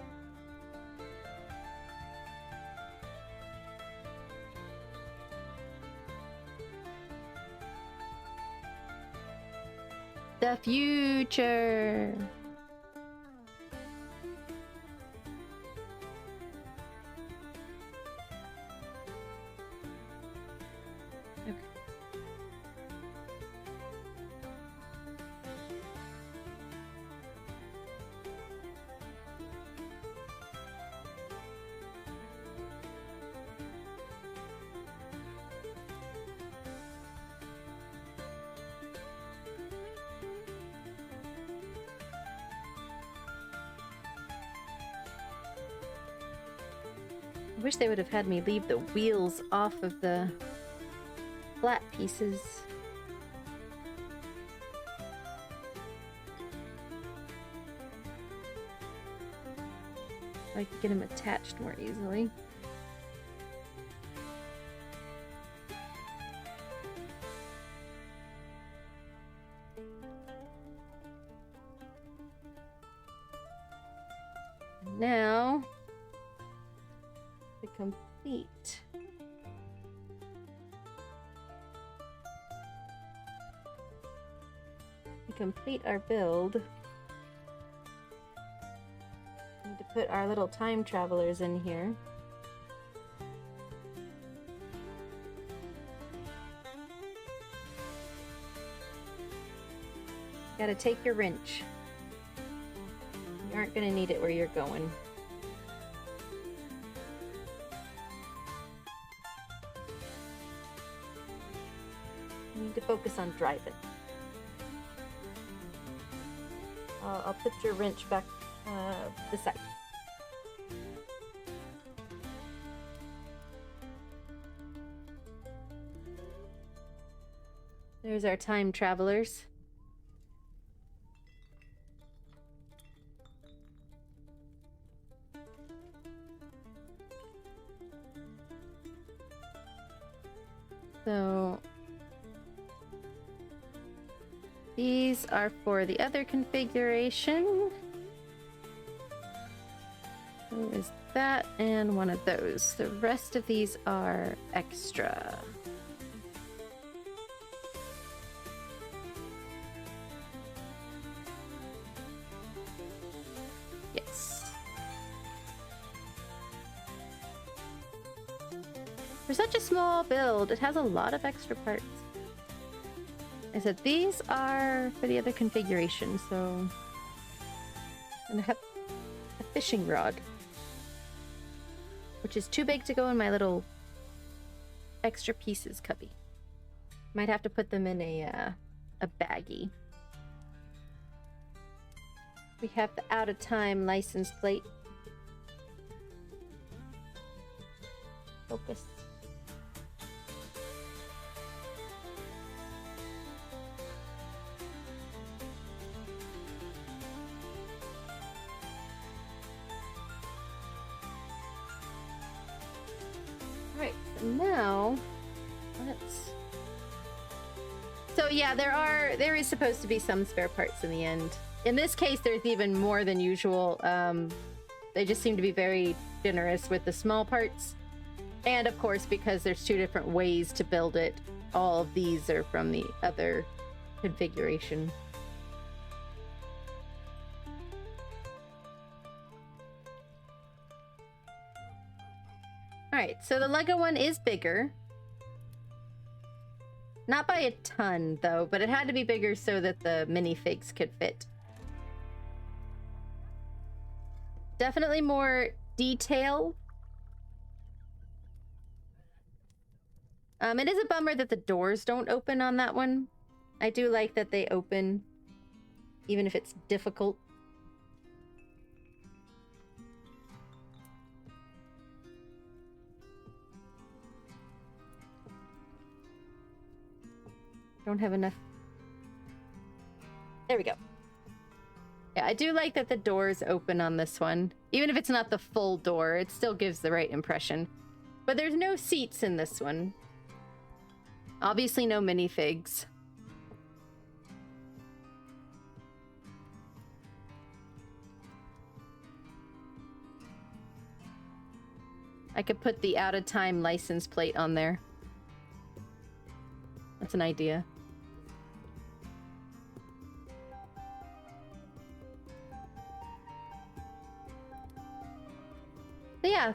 The future. Okay. I wish they would have had me leave the wheels off of the flat pieces. I could get them attached more easily. Now, to complete our build, we need to put our little time travelers in here. Gotta take your wrench. You aren't gonna need it where you're going. You need to focus on driving. I'll put your wrench back this side. There's our time travelers. So these are for the other configuration. So is that and one of those. The rest of these are extra. Yes. For such a small build, it has a lot of extra parts. I said these are for the other configuration, so... And I have a fishing rod, which is too big to go in my little extra pieces cubby. Might have to put them in a baggie. We have the out of time license plate. Focus. Alright, so now let's... So yeah, there is supposed to be some spare parts in the end. In this case, there's even more than usual. They just seem to be very generous with the small parts. And of course, because there's two different ways to build it, all of these are from the other configuration. Alright, so the Lego one is bigger. Not by a ton, though, but it had to be bigger so that the minifigs could fit. Definitely more detail. It is a bummer that the doors don't open on that one. I do like that they open, even if it's difficult. Don't have enough. There we go. Yeah, I do like that the doors open on this one. Even if it's not the full door, it still gives the right impression. But there's no seats in this one. Obviously no minifigs. I could put the out of time license plate on there. That's an idea. But yeah,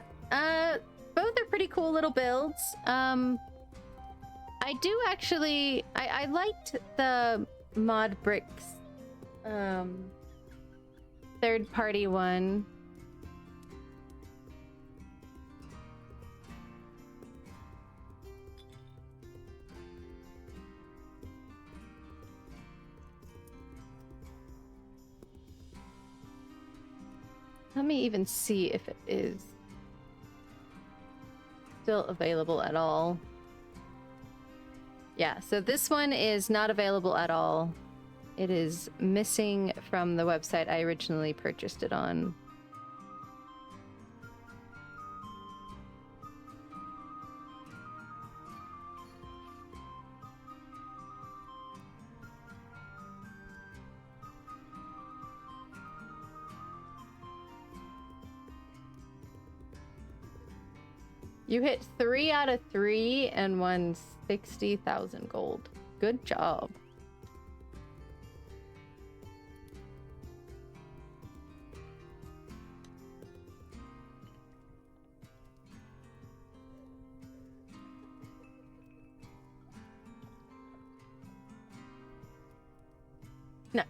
both are pretty cool little builds. I do actually, I liked the Mod Bricks third-party one. Let me even see if it is. still available at all. Yeah, so this one is not available at all. It is missing from the website I originally purchased it on. You hit 3 out of 3 and won 60,000 gold. Good job. Nice.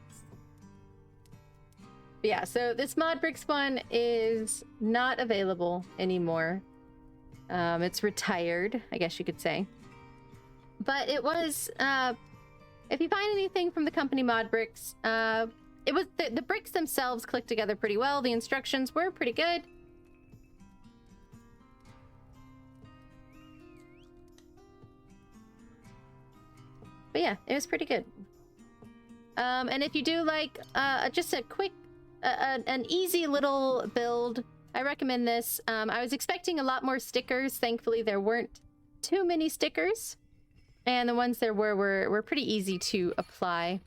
But yeah, so this mod bricks one is not available anymore. It's retired, I guess you could say. But it was, if you find anything from the company mod bricks, it was the bricks themselves clicked together pretty well. The instructions were pretty good. But yeah, it was pretty good. And if you do like just a quick, an easy little build, I recommend this. I was expecting a lot more stickers. Thankfully, there weren't too many stickers. And the ones there were pretty easy to apply.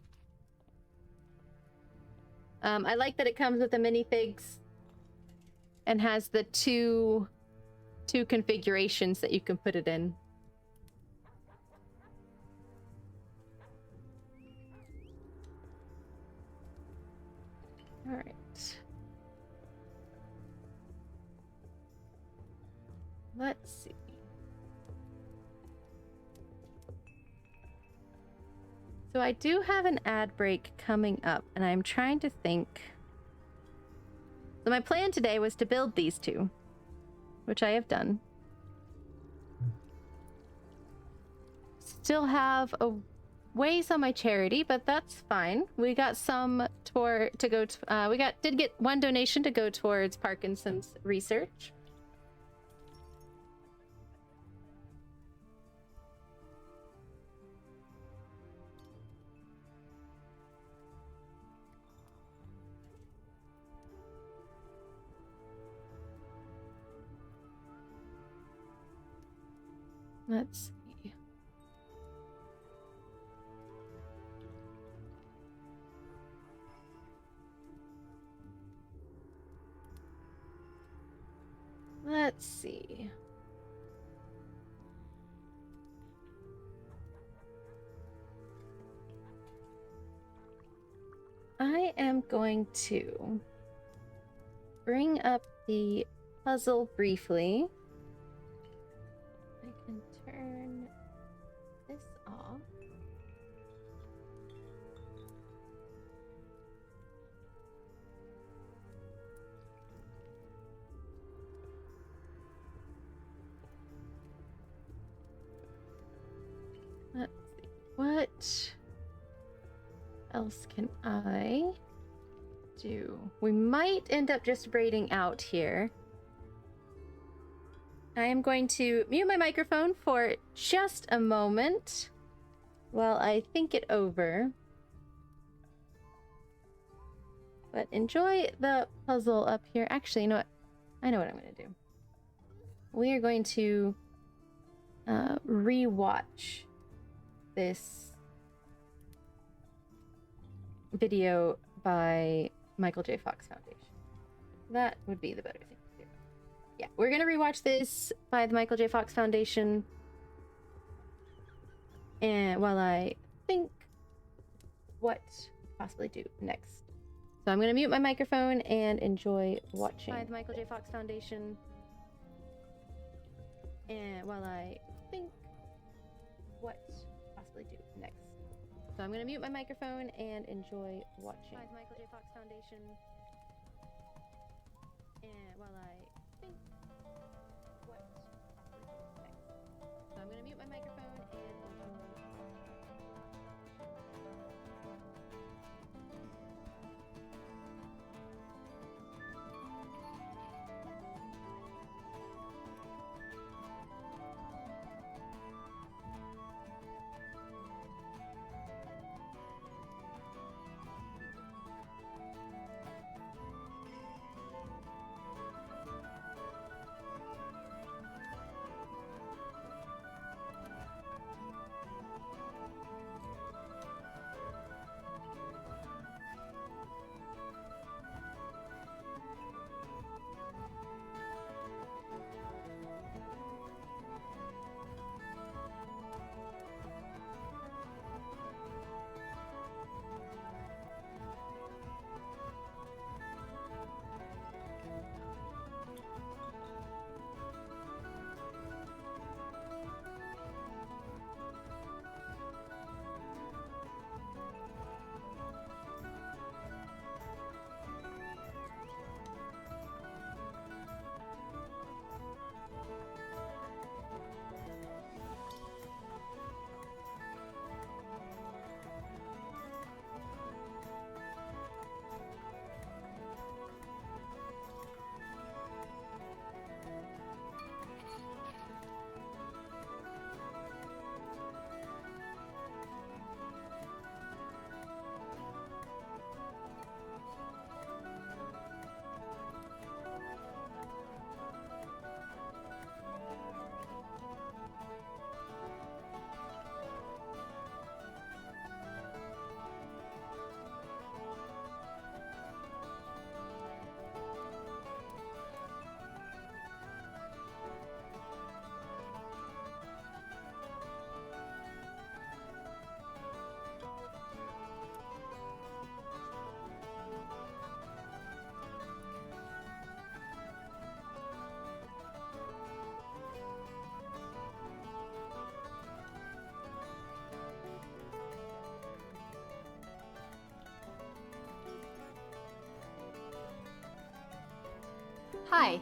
I like that it comes with the minifigs and has the two configurations that you can put it in. All right. Let's see. So I do have an ad break coming up, and I'm trying to think. So my plan today was to build these two, which I have done. Still have a ways on my charity, but that's fine. We got some to go to, did get one donation to go towards Parkinson's research. Let's see. Let's see. I am going to bring up the puzzle briefly. I can turn this off. Let's see. What else can I do? We might end up just braiding out here. I am going to mute my microphone for just a moment while I think it over. But enjoy the puzzle up here. Actually, you know what? I know what I'm going to do. We are going to re-watch this video by Michael J. Fox Foundation. That would be the better thing to do. Yeah, we're gonna rewatch this by the Michael J. Fox Foundation, and while I think what to possibly do next. So I'm gonna mute my microphone and enjoy watching by the Michael J. Fox Foundation, and while I think what to possibly do next. So I'm gonna mute my microphone and enjoy watching by the Michael J. Fox Foundation, and while I think what to possibly do next. So I'm gonna mute my microphone and enjoy watching. Hi,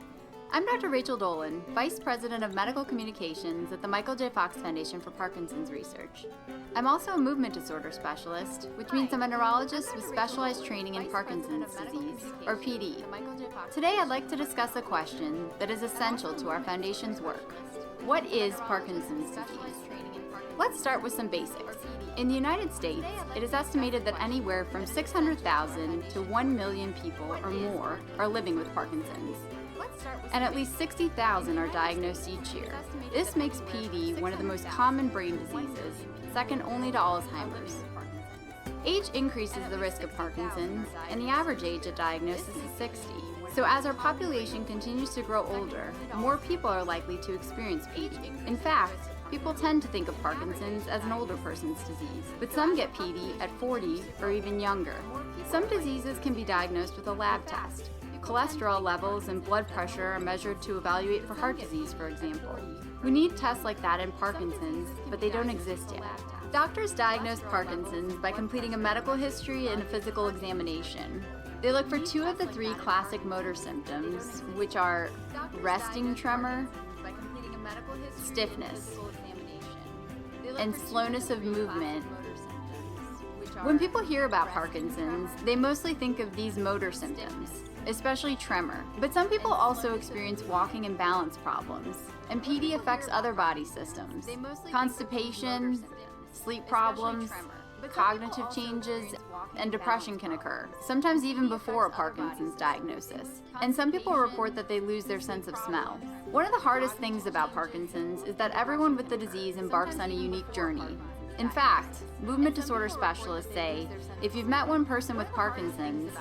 I'm Dr. Rachel Dolan, Vice President of Medical Communications at the Michael J. Fox Foundation for Parkinson's Research. I'm also a movement disorder specialist, which means I'm a neurologist with specialized training in Parkinson's disease, or PD. Today I'd like to discuss a question that is essential to our foundation's work. What is Parkinson's disease? Let's start with some basics. In the United States, it is estimated that anywhere from 600,000 to 1 million people or more are living with Parkinson's, and at least 60,000 are diagnosed each year. This makes PD one of the most common brain diseases, second only to Alzheimer's. Age increases the risk of Parkinson's, and the average age at diagnosis is 60. So as our population continues to grow older, more people are likely to experience PD. In fact, people tend to think of Parkinson's as an older person's disease, but some get PD at 40 or even younger. Some diseases can be diagnosed with a lab test. Cholesterol levels and blood pressure are measured to evaluate for heart disease, for example. We need tests like that in Parkinson's, but they don't exist yet. Doctors diagnose Parkinson's by completing a medical history and a physical examination. They look for 2 of the 3 classic motor symptoms, which are resting tremor, stiffness, and slowness of movement. When people hear about Parkinson's, they mostly think of these motor symptoms, especially tremor. But some people also experience walking and balance problems, and PD affects other body systems. Constipation, sleep problems, cognitive changes, and depression can occur, sometimes even before a Parkinson's diagnosis. And some people report that they lose their sense of smell. One of the hardest things about Parkinson's is that everyone with the disease embarks on a unique journey. In fact, movement disorder specialists say, if you've met one person with Parkinson's,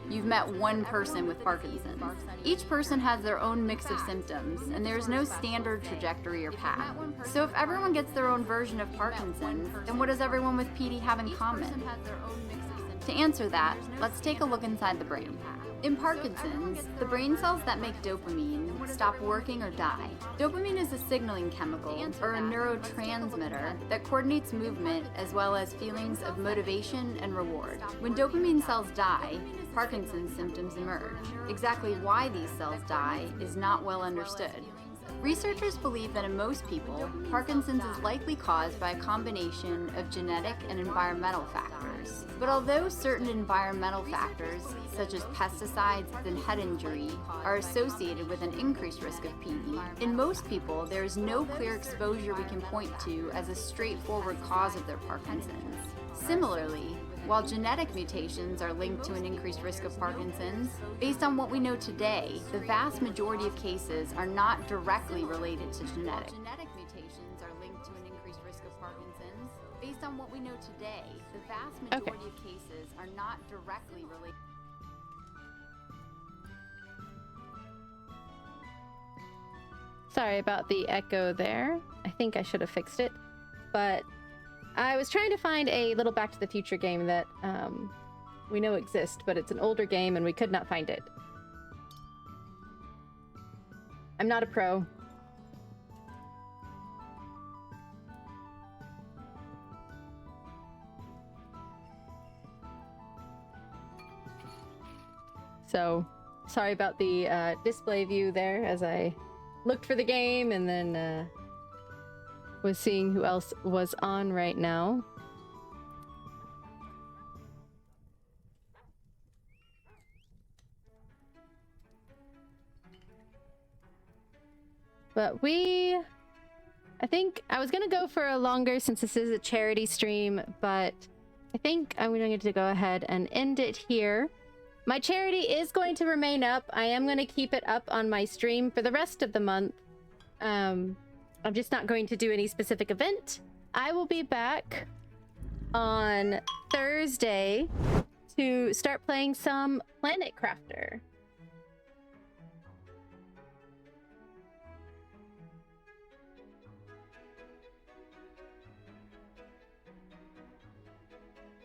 you've met one person with Parkinson's. Each person has their own mix of symptoms, and there is no standard trajectory or path. So if everyone gets their own version of Parkinson's, then what does everyone with PD have in common? To answer that, let's take a look inside the brain. In Parkinson's, the brain cells that make dopamine stop working or die. Dopamine is a signaling chemical, or a neurotransmitter, that coordinates movement as well as feelings of motivation and reward. When dopamine cells die, Parkinson's symptoms emerge. Exactly why these cells die is not well understood. Researchers believe that in most people, Parkinson's is likely caused by a combination of genetic and environmental factors. But although certain environmental factors, such as pesticides and head injury, are associated with an increased risk of PD, in most people there is no clear exposure we can point to as a straightforward cause of their Parkinson's. Similarly, while genetic mutations are linked to an increased risk of Parkinson's, based on what we know today, the vast majority of cases are not directly related to genetics. Genetic mutations are linked to an increased risk of Parkinson's. Based on what we know today, the vast majority of cases are not directly related. Sorry about the echo there. I think I should have fixed it, but I was trying to find a little Back to the Future game that we know exists, but it's an older game and we could not find it. I'm not a pro. So, sorry about the display view there as I looked for the game and then was seeing who else was on right now. But I think I was gonna go for a longer since this is a charity stream, but I think I'm going to go ahead and end it here. My charity is going to remain up. I am going to keep it up on my stream for the rest of the month. I'm just not going to do any specific event. I will be back on Thursday to start playing some Planet Crafter.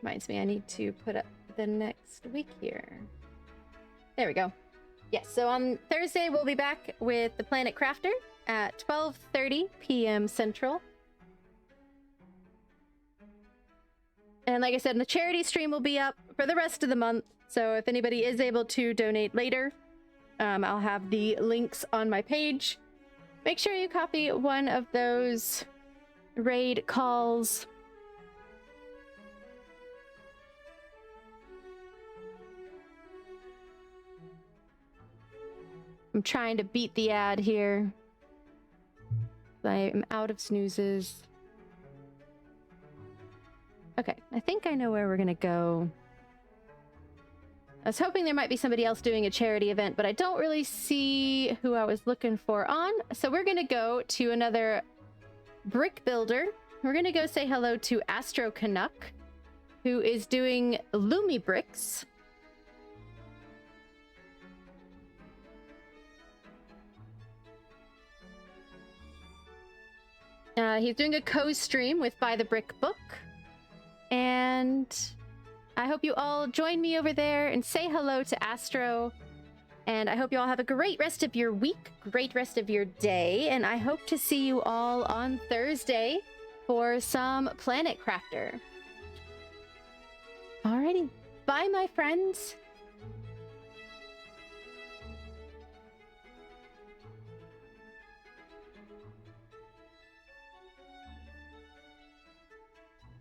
Reminds me I need to put up the next week here. There we go. Yes, so on Thursday we'll be back with the Planet Crafter at 12:30 p.m. Central. And like I said, the charity stream will be up for the rest of the month. So if anybody is able to donate later, I'll have the links on my page. Make sure you copy one of those raid calls. I'm trying to beat the ad here. I am out of snoozes. Okay, I think I know where we're gonna go. I was hoping there might be somebody else doing a charity event, but I don't really see who I was looking for on. So we're gonna go to another brick builder. We're gonna go say hello to Astro Canuck, who is doing Lumi bricks. He's doing a co-stream with Buy the Brick Book. And I hope you all join me over there and say hello to Astro. And I hope you all have a great rest of your week, great rest of your day. And I hope to see you all on Thursday for some Planet Crafter. Alrighty. Bye, my friends.